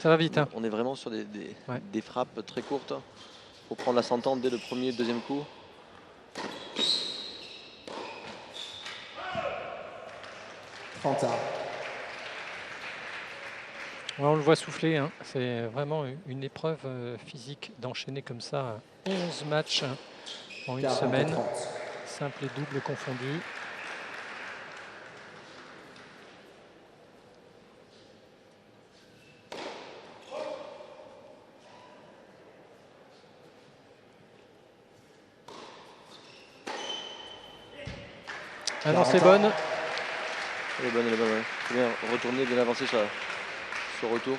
Ça va vite. Hein. On est vraiment sur des frappes très courtes pour prendre la sentence dès le premier et le deuxième coup. On le voit souffler. Hein. C'est vraiment une épreuve physique d'enchaîner comme ça 11 matchs en une semaine. Simple et double confondus. Ah non, c'est bonne. Elle est bonne, ouais. Très bien retourner, bien avancer sur ce retour.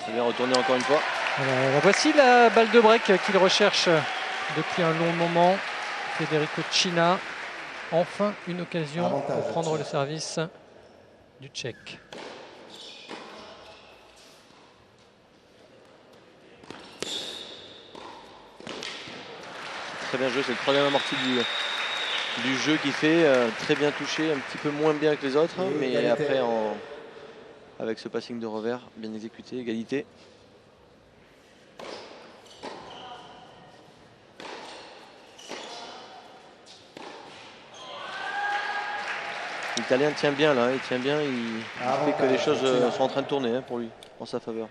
Très bien retourner encore une fois. Voici la balle de break qu'il recherche depuis un long moment. Federico Cina. Enfin une occasion pour prendre le service du Tchèque. Très bien joué, c'est le troisième amorti du jeu qui fait. Très bien touché, un petit peu moins bien que les autres, mais après avec ce passing de revers, bien exécuté, égalité. L'Italien tient bien là, il tient bien, il fait que les choses sont en train de tourner pour lui, en sa faveur.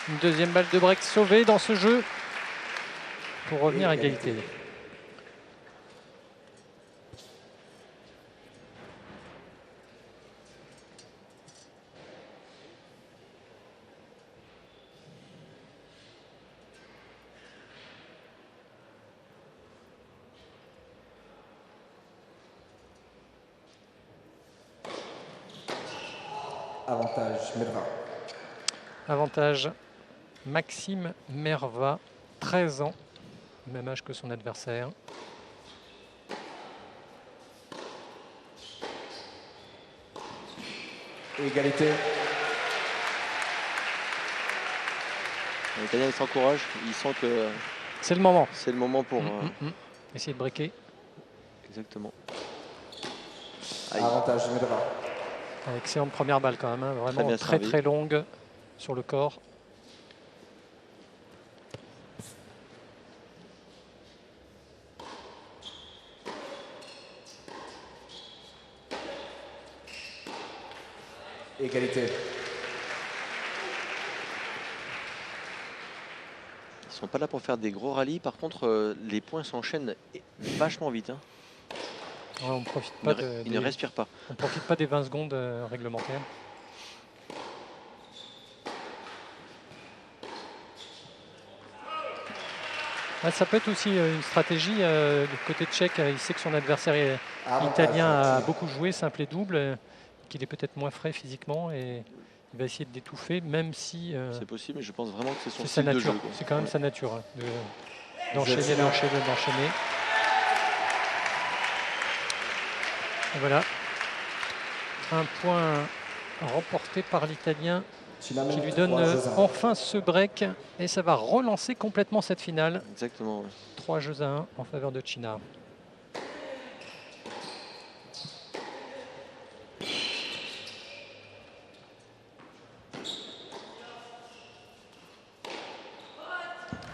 Une deuxième balle de break sauvée dans ce jeu pour revenir à égalité. Avantage Merva. Avantage Maxime Merva, 13 ans, même âge que son adversaire. Égalité. L'Italien il s'encourage, il sent que c'est le moment. C'est le moment pour essayer de breaker. Exactement. Avantage Merva. Excellente première balle quand même, hein, vraiment très longue sur le corps. Égalité. Ils sont pas là pour faire des gros rallyes, par contre les points s'enchaînent vachement vite. Hein. Ouais, on profite pas il ne respire pas. On profite pas des 20 secondes réglementaires. Ça peut être aussi une stratégie du côté tchèque. Il sait que son adversaire italien a beaucoup joué, simple et double, qu'il est peut-être moins frais physiquement et il va essayer de l'étouffer, même si... c'est possible, mais je pense vraiment que c'est son style de jeu. C'est quand même sa nature hein, d'enchaîner, d'enchaîner. Et voilà. Un point remporté par l'Italien qui lui donne enfin ce break et ça va relancer complètement cette finale. Exactement. Ouais. 3-1 en faveur de Cina.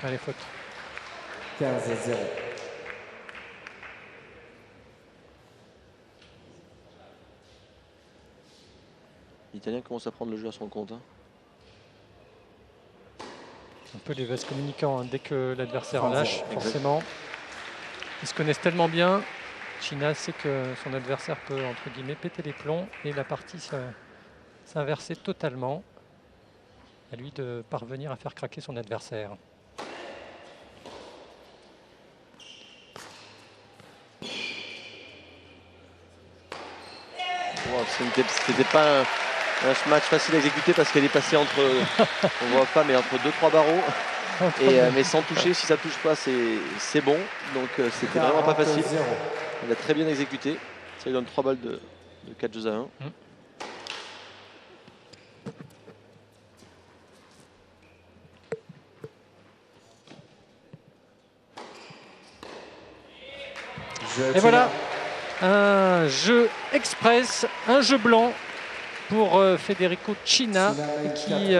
Allez, faute. 15-0. L'Italien commence à prendre le jeu à son compte. Hein. Un peu les vases communicants, hein. Dès que l'adversaire lâche, forcément. Ils se connaissent tellement bien. Cina sait que son adversaire peut, entre guillemets, péter les plombs et la partie s'inverser totalement. À lui de parvenir à faire craquer son adversaire. Wow, c'était pas un match facile à exécuter parce qu'elle est passée entre, on voit pas, mais entre 2-3 barreaux. Mais sans toucher, si ça touche pas, c'est bon. Donc c'était vraiment pas facile. Elle a très bien exécuté. Ça lui donne 3 balles de 4-1. Et voilà, un jeu express, un jeu blanc pour Federico Cina qui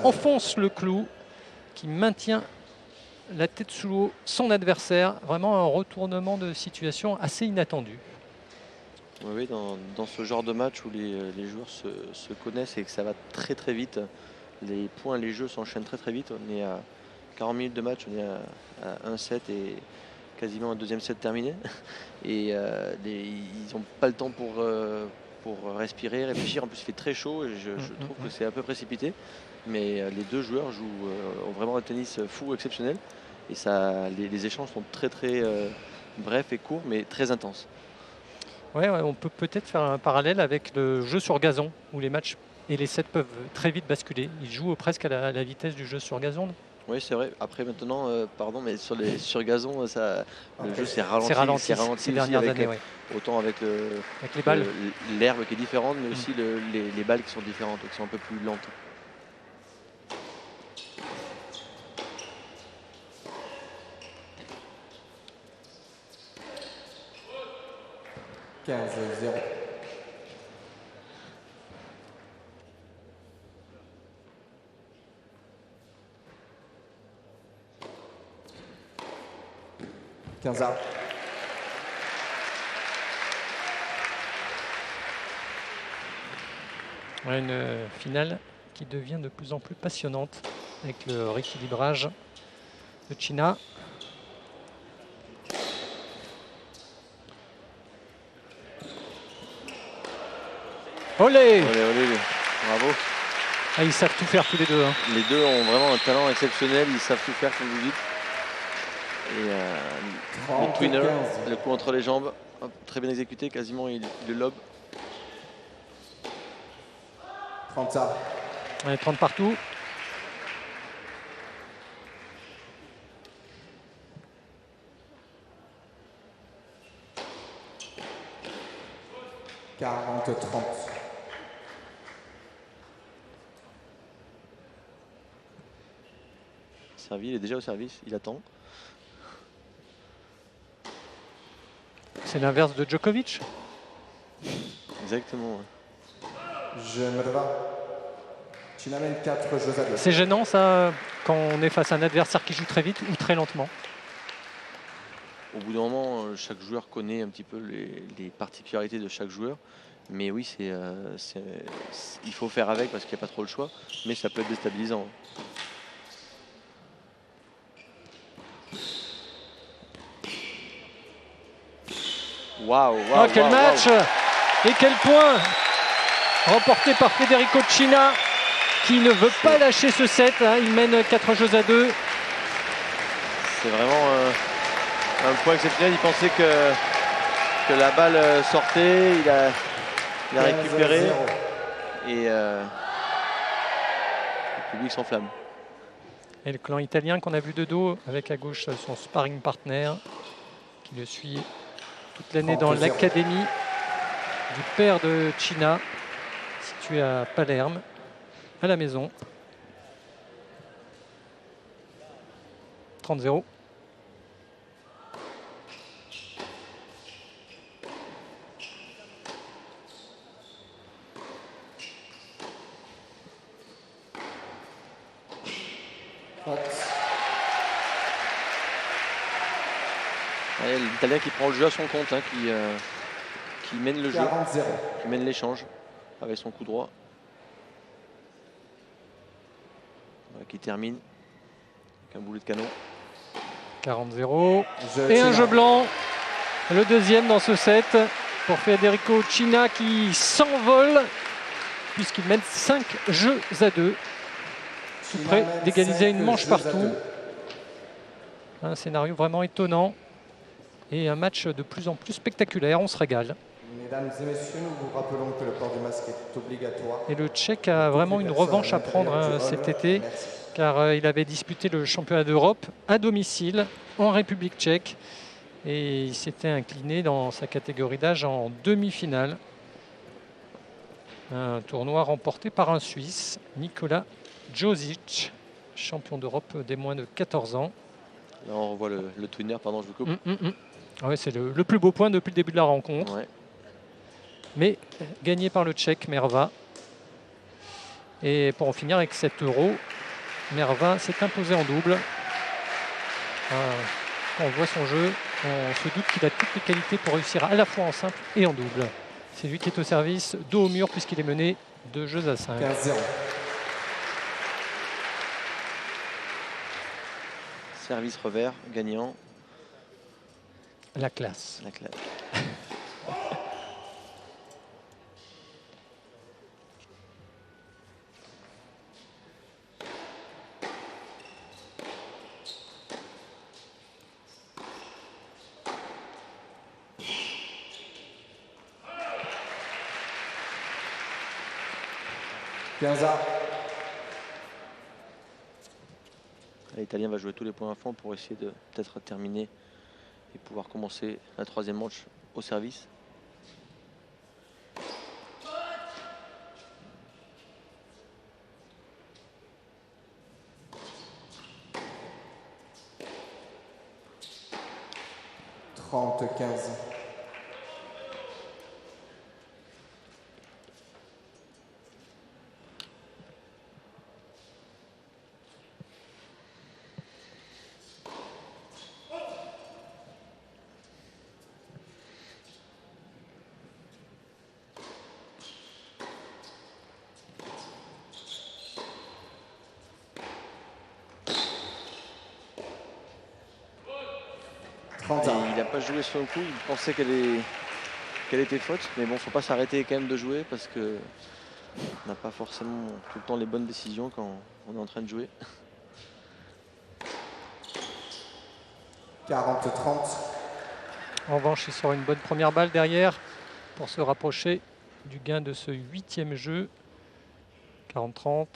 enfonce le clou, qui maintient la tête sous l'eau son adversaire. Vraiment un retournement de situation assez inattendu. Oui, dans ce genre de match où les joueurs se connaissent et que ça va très très vite, les points, les jeux s'enchaînent très très vite. On est à 40 minutes de match, on est à 1 set et quasiment un deuxième set terminé. Et ils n'ont pas le temps pour respirer, réfléchir. En plus, il fait très chaud et je trouve que c'est un peu précipité. Mais les deux joueurs ont vraiment un tennis fou, exceptionnel. Et les échanges sont très très brefs et courts, mais très intenses. Ouais, on peut peut-être faire un parallèle avec le jeu sur gazon, où les matchs et les sets peuvent très vite basculer. Ils jouent presque à la vitesse du jeu sur gazon. Oui, c'est vrai. Après, maintenant, pardon, mais sur gazon, le jeu s'est ralenti. C'est ralenti ces dernières années, autant avec les balles, l'herbe qui est différente, mais aussi les balles qui sont différentes, qui sont un peu plus lentes. « 15-0. Une finale qui devient de plus en plus passionnante avec le rééquilibrage de China. Olé, Bravo. Ils savent tout faire tous les deux. Hein. Les deux ont vraiment un talent exceptionnel, ils savent tout faire comme vous dites. Et le twinner, le coup entre les jambes, hop, très bien exécuté, quasiment il le lobe. 30. Ouais, 30 partout. « 40-30. » Servi, il est déjà au service, il attend. C'est l'inverse de Djokovic. Exactement. Je me leva. China mène 4 jeux à 2. C'est gênant ça quand on est face à un adversaire qui joue très vite ou très lentement. Au bout d'un moment, chaque joueur connaît un petit peu les particularités de chaque joueur. Mais oui, il faut faire avec parce qu'il n'y a pas trop le choix. Mais ça peut être déstabilisant. Waouh, quel match et quel point remporté par Federico China qui ne veut pas lâcher ce set. Hein. Il mène 4 jeux à 2. C'est vraiment un point exceptionnel. Il pensait que la balle sortait. Il a récupéré. Et le public s'enflamme. Et le clan italien qu'on a vu de dos avec à gauche son sparring partner qui le suit toute l'année dans l'académie du père de China, situé à Palerme, à la maison. 30-0. L'Italien qui prend le jeu à son compte, hein, qui mène le jeu, 40-0. qui mène l'échange avec son coup droit. Voilà, qui termine avec un boulet de canon. 40-0. Et un jeu blanc. Le deuxième dans ce set pour Federico China qui s'envole puisqu'il mène 5 jeux à 2. Tout près d'égaliser une manche partout. Un scénario vraiment étonnant. Et un match de plus en plus spectaculaire, on se régale. Mesdames et messieurs, nous vous rappelons que le port du masque est obligatoire. Et le Tchèque a vraiment une revanche à prendre cet été, car il avait disputé le championnat d'Europe à domicile en République tchèque. Et il s'était incliné dans sa catégorie d'âge en demi-finale. Un tournoi remporté par un Suisse, Nikola Djosic, champion d'Europe des moins de 14 ans. Là, on revoit le twinner, pardon, je vous coupe. Ouais, c'est le plus beau point depuis le début de la rencontre. Ouais. Mais gagné par le Tchèque Merva. Et pour en finir avec 7 €, Merva s'est imposé en double. Quand on voit son jeu, on se doute qu'il a toutes les qualités pour réussir à la fois en simple et en double. C'est lui qui est au service, dos au mur, puisqu'il est mené 2-5. 15-0. Service revers, gagnant. La classe. La classe. L'Italien va jouer tous les points à fond pour essayer de peut-être terminer et pouvoir commencer la troisième manche au service. Il n'a pas joué sur le coup, il pensait qu'elle était faute, mais bon, faut pas s'arrêter quand même de jouer parce que on n'a pas forcément tout le temps les bonnes décisions quand on est en train de jouer. 40-30. En revanche, il sort une bonne première balle derrière pour se rapprocher du gain de ce 8e jeu. 40-30.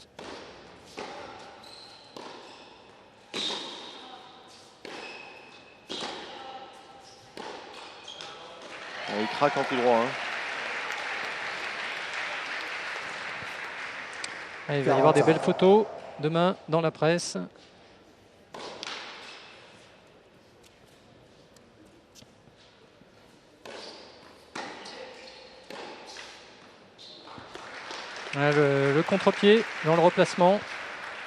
Il craque en tout droit. Hein. Il va y avoir des belles photos demain dans la presse. Le contre-pied dans le replacement.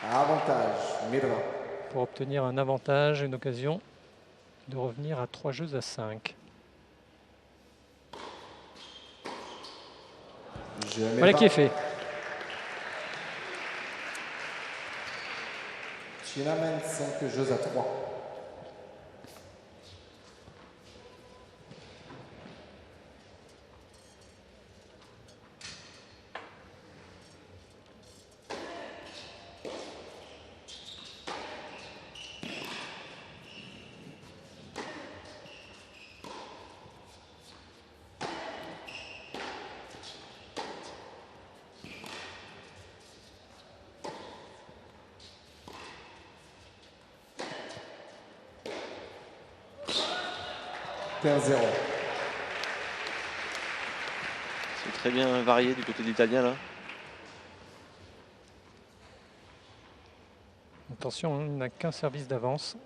Avantage, Mirva. Pour obtenir un avantage, une occasion de revenir à 3-5. Voilà qui est fait. China mène 5-3. C'est très bien varié du côté de l'Italien là. Attention, hein, il n'a qu'un service d'avance.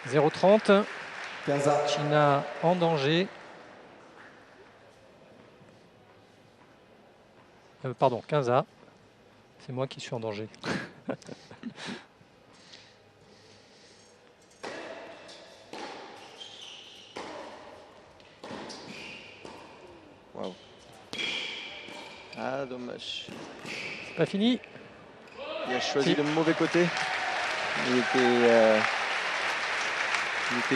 « 0-30. China en danger. Pardon, 15A. C'est moi qui suis en danger. Waouh. Ah, dommage. C'est pas fini. Il a choisi le mauvais côté. Il était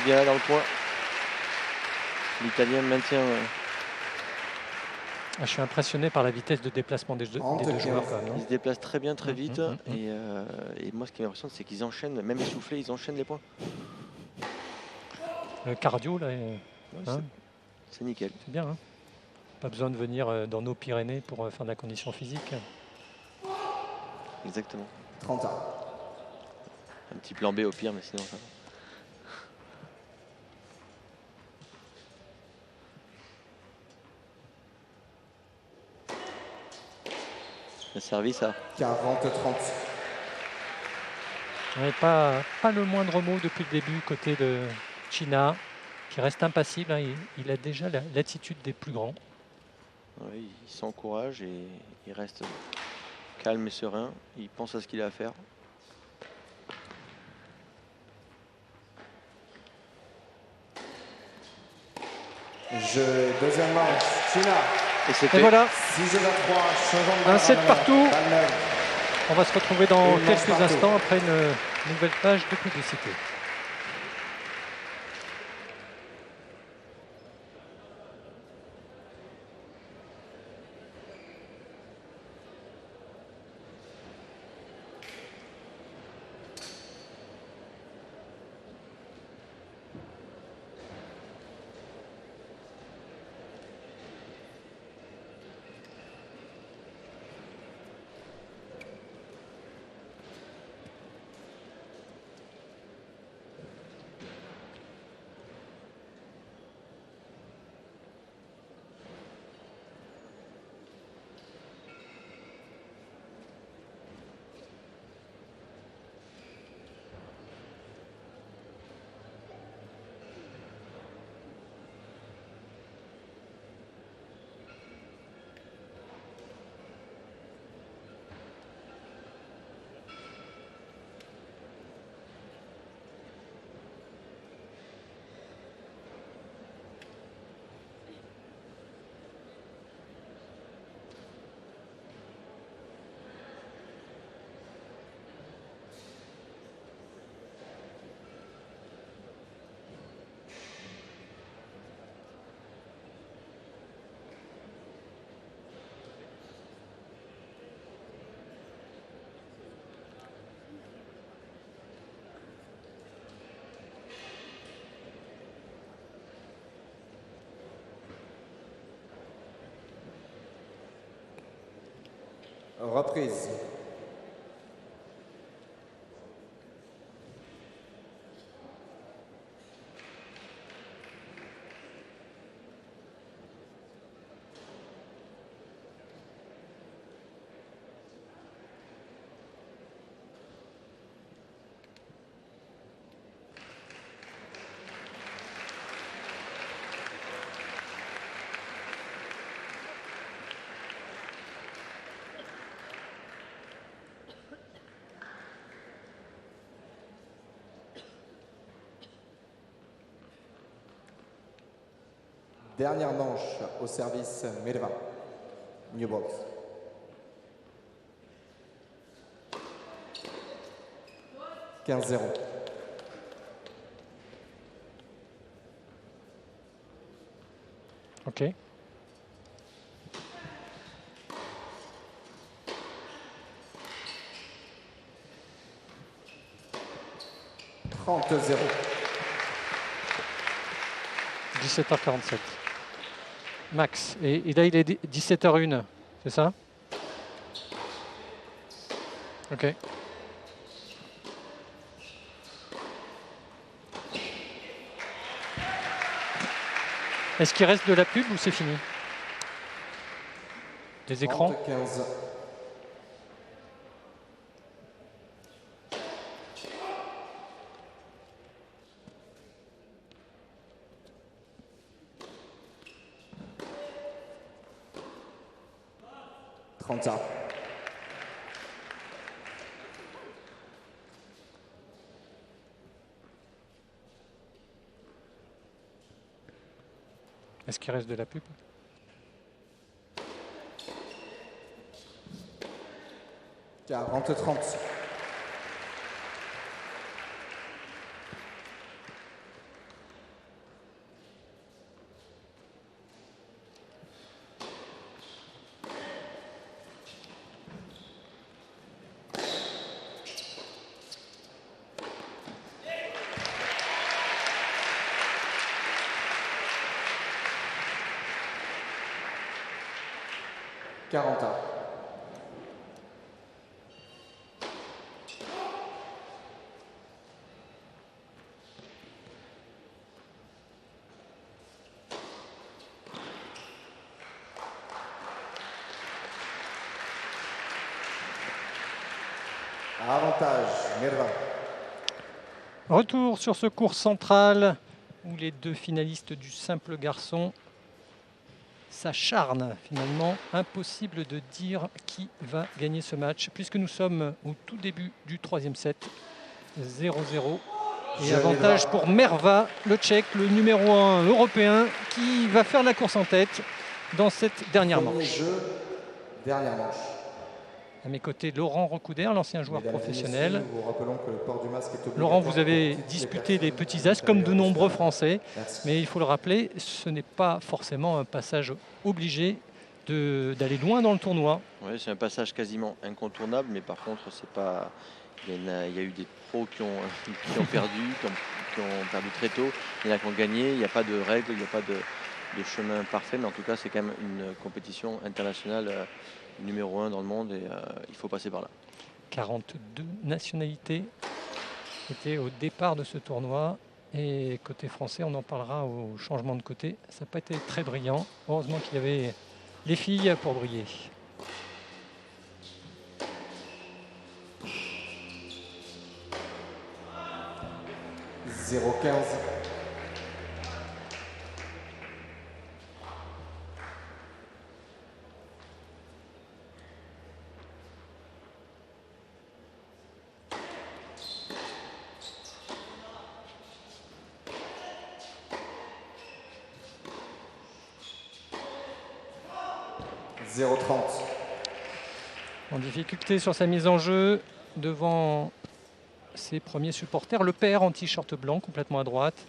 bien là dans le coin. L'Italien maintient. Je suis impressionné par la vitesse de déplacement des deux joueurs. Ils se déplacent très bien, très vite. Et moi, ce qui m'impressionne, c'est qu'ils enchaînent, même essoufflés, ils enchaînent les points. Le cardio, là, c'est nickel. C'est bien. Hein, pas besoin de venir dans nos Pyrénées pour faire de la condition physique. Exactement. 30 ans. Un petit plan B au pire, mais sinon ça va. Le service à 40-30. Pas le moindre mot depuis le début côté de China. qui reste impassible. Hein. Il a déjà l'attitude des plus grands. Oui, il s'encourage et il reste calme et serein. Il pense à ce qu'il a à faire. Deuxième manche, China. Et voilà, 1 7 partout. On va se retrouver dans quelques instants après une nouvelle page de publicité. Reprise. Dernière manche au service Mirva. New box. « 15-0. Ok. « 30-0. 17h47. Max. Et là, il est 17h01, c'est ça? Ok. Est-ce qu'il reste de la pub ou c'est fini? Des écrans? 15. Est-ce qu'il reste de la pub? 40-30. Avantage, Mirva. Retour sur ce cours central où les deux finalistes du simple garçon s'acharnent finalement. Impossible de dire qui va gagner ce match puisque nous sommes au tout début du troisième set, 0-0. Et avantage pour Merva, le Tchèque, le numéro 1 européen, qui va faire la course en tête dans cette dernière manche. Dernière manche. À mes côtés, Laurent Recoudert, l'ancien joueur professionnel. Laurent, vous avez disputé des petits as comme de nombreux Français, mais il faut le rappeler, ce n'est pas forcément un passage obligé d'aller loin dans le tournoi. Oui, c'est un passage quasiment incontournable, mais par contre, c'est pas. Il y a eu des pros qui ont perdu, qui ont perdu très tôt. Il y en a qui ont gagné. Il n'y a pas de règles, il n'y a pas de chemin parfait, mais en tout cas, c'est quand même une compétition internationale numéro 1 dans le monde et il faut passer par là. 42 nationalités étaient au départ de ce tournoi. Et côté français, on en parlera au changement de côté. Ça n'a pas été très brillant. Heureusement qu'il y avait les filles pour briller. « 0-15. » En difficulté sur sa mise en jeu devant ses premiers supporters. Le père en t-shirt blanc complètement à droite.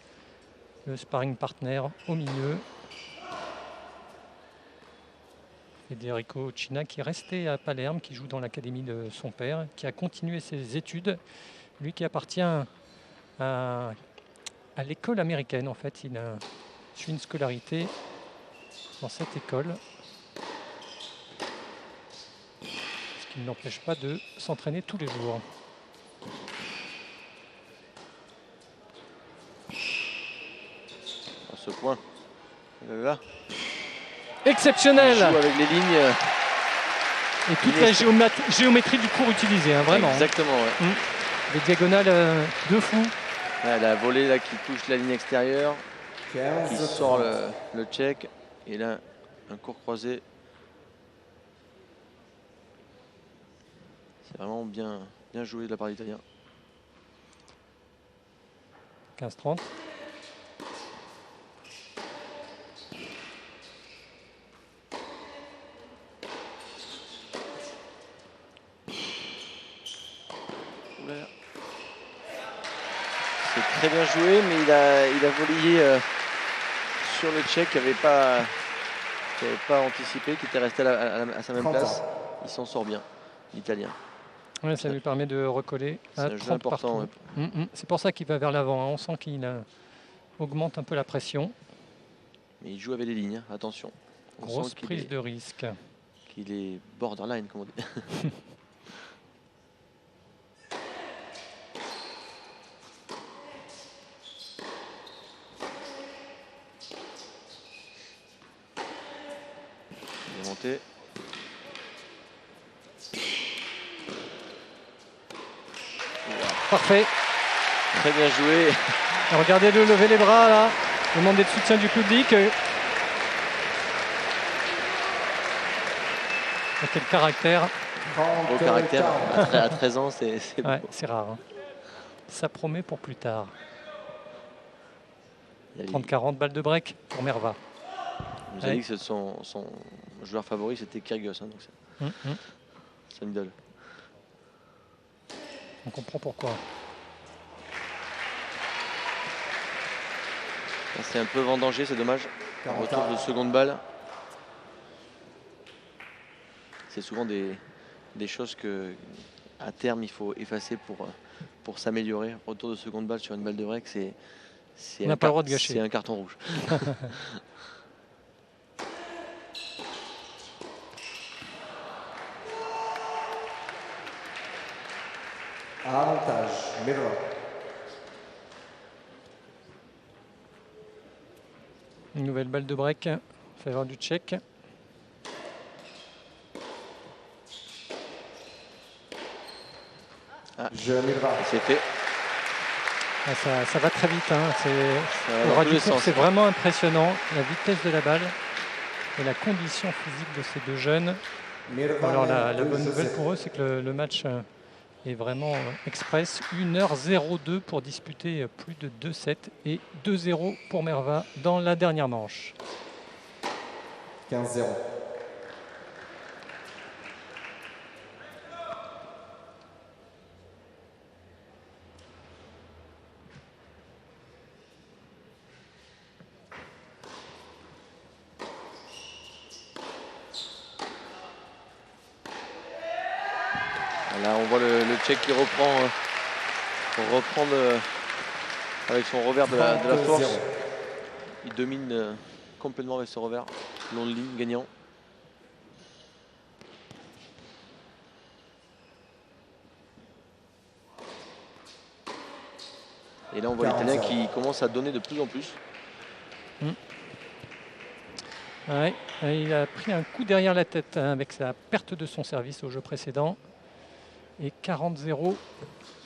Le sparring partner au milieu. Federico Cina qui est resté à Palerme, qui joue dans l'académie de son père, qui a continué ses études. Lui qui appartient à l'école américaine en fait. Il a suivi une scolarité dans cette école. Ce qui ne l'empêche pas de s'entraîner tous les jours. À ce point, là. Exceptionnel. Il joue avec les lignes. Et toute la géométrie du cours utilisée, hein, vraiment. Exactement, ouais. Des diagonales de fou. Là, la volée là, qui touche la ligne extérieure, qui sort le check. Et là, un court croisé. C'est vraiment bien joué de la part de l'Italien. 15-30. C'est très bien joué, mais il a volleyé sur le tchèque qui n'avait pas anticipé, qui était resté à sa même place. Il s'en sort bien, l'Italien. Ouais, ça lui permet de recoller à 30 partout. Ouais. C'est pour ça qu'il va vers l'avant. Hein. On sent qu'il augmente un peu la pression. Mais il joue avec les lignes, hein. Attention. Grosse prise de risque. Qu'il est borderline, comme on dit. Il est monté. Parfait. Très bien joué. Regardez-le lever les bras là. Demander de soutien du public. Quel caractère. Beau caractère. À 13 ans, c'est ouais, c'est rare. Hein. Ça promet pour plus tard. 30-40, balle de break pour Merva. Il nous a dit que son joueur favori, c'était Kyrgios. Hein, donc c'est une idole. On comprend pourquoi. C'est un peu vendangé, c'est dommage. Retour de seconde balle. C'est souvent des choses que à terme il faut effacer pour s'améliorer. Retour de seconde balle sur une balle de break, c'est on n'a pas le droit de gâcher. C'est un carton rouge. Avantage, Merva. Une nouvelle balle de break en faveur du Tchèque. C'est fait. Ça va très vite. Hein. Au ras du cours, c'est vraiment impressionnant. La vitesse de la balle et la condition physique de ces deux jeunes. Alors la bonne nouvelle pour eux, c'est que le match est vraiment express. 1h02 pour disputer plus de 2-7 et 2-0 pour Merva dans la dernière manche. 15-0. Là, on voit le Tchèque qui reprend avec son revers de la force. Il domine complètement avec ce revers. Long de ligne, gagnant. Et là, on voit l'Italien qui commence à donner de plus en plus. Ouais, il a pris un coup derrière la tête avec sa perte de son service au jeu précédent. Et 40-0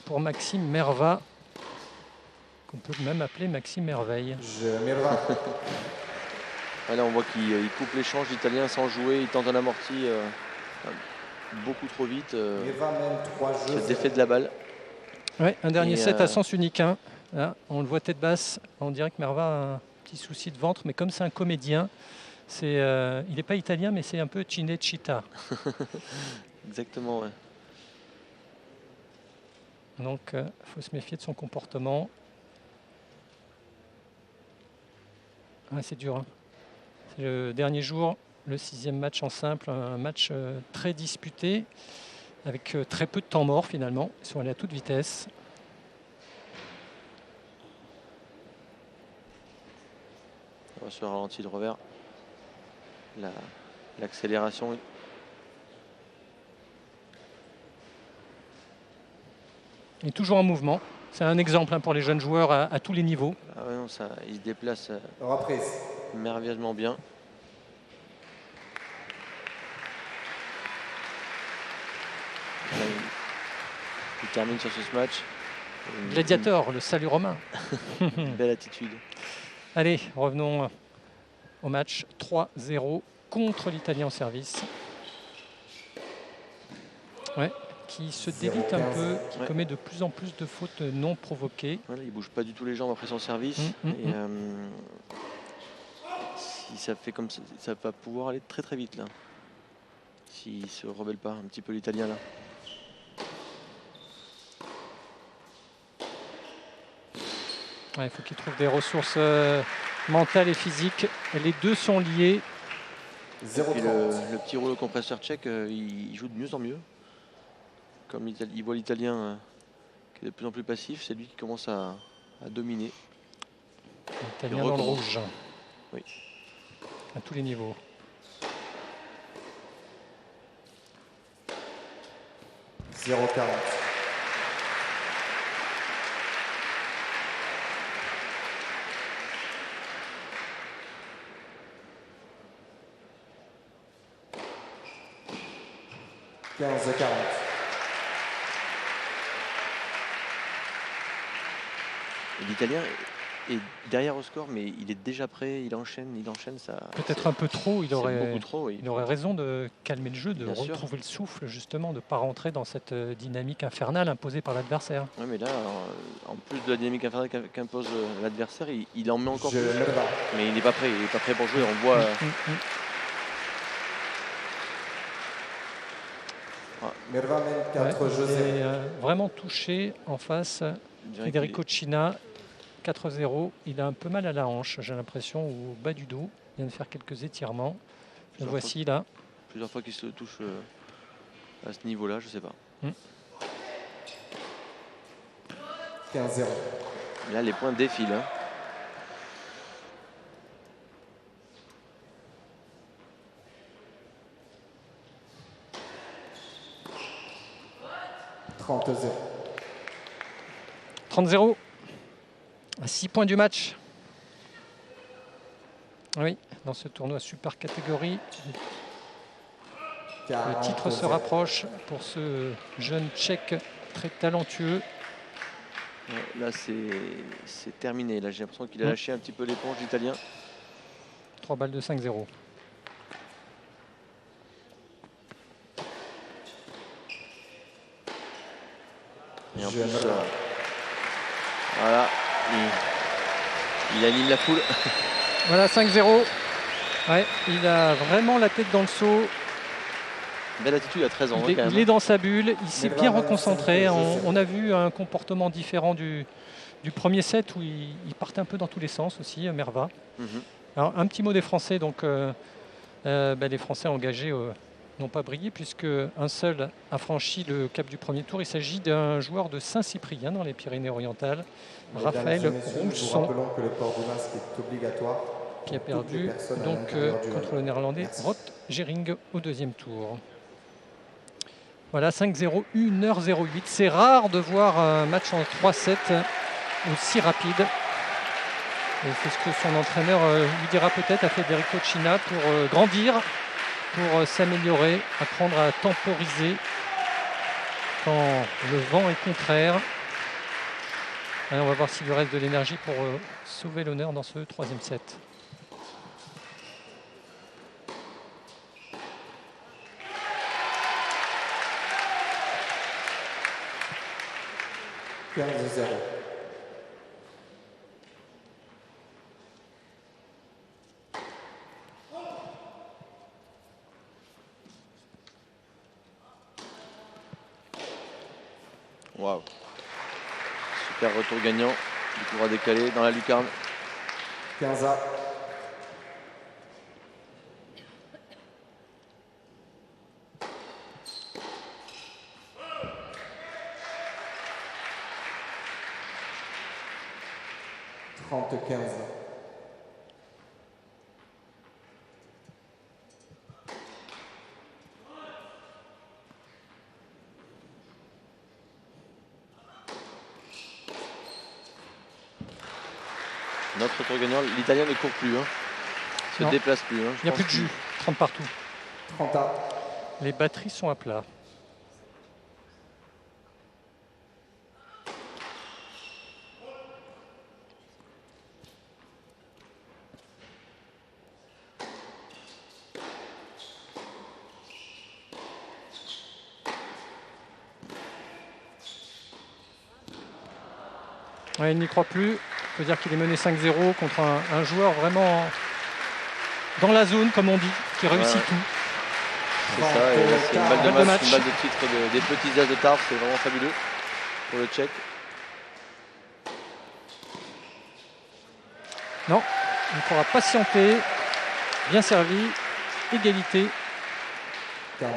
pour Maxime Merva, qu'on peut même appeler Maxime Merveille. Là, on voit qu'il coupe l'échange. L'Italien sans jouer, il tente un amorti beaucoup trop vite. Se défait de la balle. Ouais, un dernier set à sens unique. Hein. Là, on le voit tête basse. On dirait que Merva a un petit souci de ventre, mais comme c'est un comédien, il n'est pas italien, mais c'est un peu Cinecittà. Exactement, ouais. Donc, il faut se méfier de son comportement. C'est dur. Hein. C'est le dernier jour, le 6e match en simple, un match très disputé, avec très peu de temps mort finalement. Ils sont allés à toute vitesse. On va sur le ralenti de revers. L'accélération. Il est toujours en mouvement. C'est un exemple pour les jeunes joueurs à tous les niveaux. Ah ouais, non, il se déplace merveilleusement bien. Là, il termine sur ce match. Gladiator, le salut romain. Belle attitude. Allez, revenons au match. 3-0 contre l'Italien en service. Ouais. Qui se délite un peu, qui commet de plus en plus de fautes non provoquées. Voilà, il ne bouge pas du tout les jambes après son service. Si ça fait comme ça va pouvoir aller très très vite là. S'il ne se rebelle pas un petit peu l'Italien là. Il faut qu'il trouve des ressources mentales et physiques. Les deux sont liés. Et puis le petit rouleau compresseur tchèque, il joue de mieux en mieux. Comme il voit l'Italien qui est de plus en plus passif, c'est lui qui commence à dominer. L'Italien dans le rouge. Oui. À tous les niveaux. « 0-40. L'Italien est derrière au score, mais il est déjà prêt, il enchaîne ça. Peut-être un peu trop, il aurait raison de calmer le jeu, de retrouver le souffle justement, de ne pas rentrer dans cette dynamique infernale imposée par l'adversaire. Oui, mais là, en plus de la dynamique infernale qu'impose l'adversaire, il en met encore plus. Mais il n'est pas prêt, pour jouer, on voit... Merva mène 4-0. Vraiment touché en face. Federico Cina, 4-0. Il a un peu mal à la hanche, j'ai l'impression, au bas du dos. Il vient de faire quelques étirements. Le voici là. Plusieurs fois qu'il se touche à ce niveau-là, je ne sais pas. 15-0. Là, les points défilent. Hein. « 30-0. À 6 points du match. Oui, dans ce tournoi super catégorie. Le titre se rapproche pour ce jeune Tchèque très talentueux. Ouais, là, c'est terminé. Là, j'ai l'impression qu'il a lâché un petit peu l'éponge, l'Italien. 3 balles de 5-0. Et en plus, voilà, il anime la foule. Voilà, 5-0. Ouais, il a vraiment la tête dans le seau. Belle attitude à 13 ans. Il est dans sa bulle, il s'est bien reconcentré. On a vu un comportement différent du premier set où il partait un peu dans tous les sens aussi, Merva. Alors, un petit mot des Français. Donc, les Français engagés n'ont pas brillé puisque un seul a franchi le cap du premier tour. Il s'agit d'un joueur de Saint-Cyprien dans les Pyrénées-Orientales, Raphaël Rousson, que le port du masque est obligatoire, qui a perdu donc, contre le Néerlandais Rot Gering au deuxième tour. Voilà, 5-0, 1h08. C'est rare de voir un match en 3-7 aussi rapide. Et c'est ce que son entraîneur lui dira peut-être à Federico Cina pour grandir, pour s'améliorer, apprendre à temporiser quand le vent est contraire. Allez, on va voir s'il lui reste de l'énergie pour sauver l'honneur dans ce troisième set. Waouh. Super retour gagnant. Il pourra décaler dans la lucarne. 15-1. Notre retour gagnant, l'Italien ne court plus, se déplace plus. Il n'y a plus de jus, 30 partout. 30-1. Les batteries sont à plat. Ouais, il n'y croit plus. On peut dire qu'il est mené 5-0 contre un joueur vraiment dans la zone, comme on dit, qui réussit tout. C'est ça, et là, c'est une balle de match, une balle de titre des petits as de Tarbes, c'est vraiment fabuleux pour le Tchèque. Non, il faudra patienter. Bien servi, égalité. 40-1.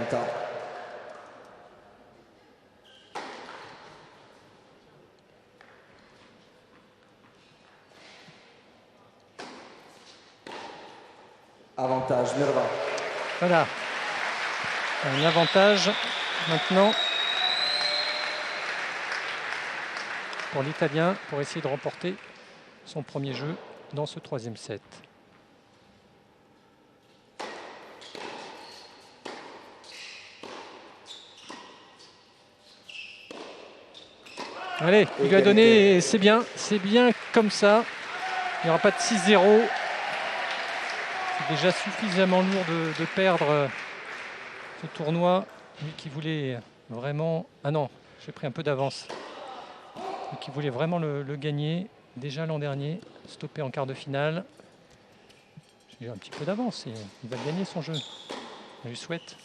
Avantage, Merva. Voilà. Un avantage maintenant pour l'Italien pour essayer de remporter son premier jeu dans ce troisième set. Allez, il lui a donné, c'est bien comme ça. Il n'y aura pas de 6-0. C'est déjà suffisamment lourd de perdre ce tournoi. Lui qui voulait vraiment... Ah non, j'ai pris un peu d'avance. Lui qui voulait vraiment le gagner. Déjà l'an dernier, stoppé en quart de finale. J'ai un petit peu d'avance. Il va gagner son jeu. Je lui souhaite.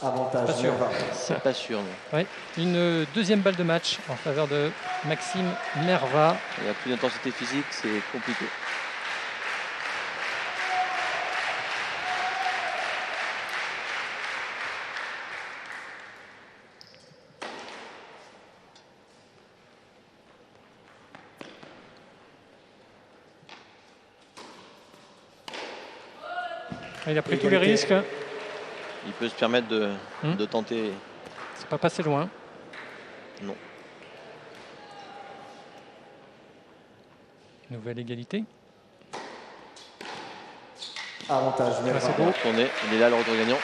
Avantage, pas sûr. C'est pas sûr. Ouais. Une deuxième balle de match en faveur de Maxime Merva. Il n'y a plus d'intensité physique, c'est compliqué. Il a pris tous les risques. Il peut se permettre de tenter. C'est pas passé loin. Non. Nouvelle égalité. Avantage, c'est beau. Il est là le retour gagnant.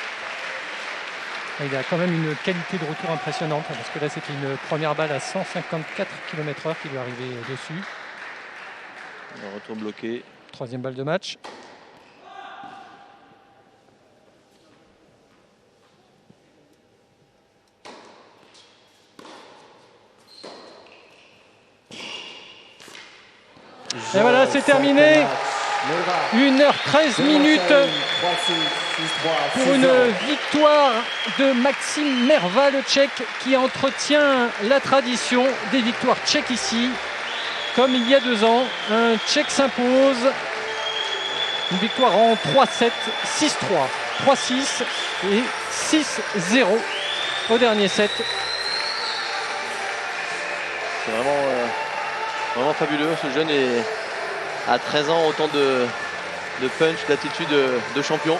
Il a quand même une qualité de retour impressionnante parce que là c'était une première balle à 154 km/h qui lui arrivait dessus. Un retour bloqué. Troisième balle de match. Et voilà, c'est terminé. 1h13 minutes pour une victoire de Maxime Merva, le Tchèque, qui entretient la tradition des victoires tchèques ici. Comme il y a 2 ans, un Tchèque s'impose. Une victoire en 3-7, 6-3, 3-6 et 6-0 au dernier set. C'est vraiment fabuleux. Ce jeune est à 13 ans, autant de punch, d'attitude de champion.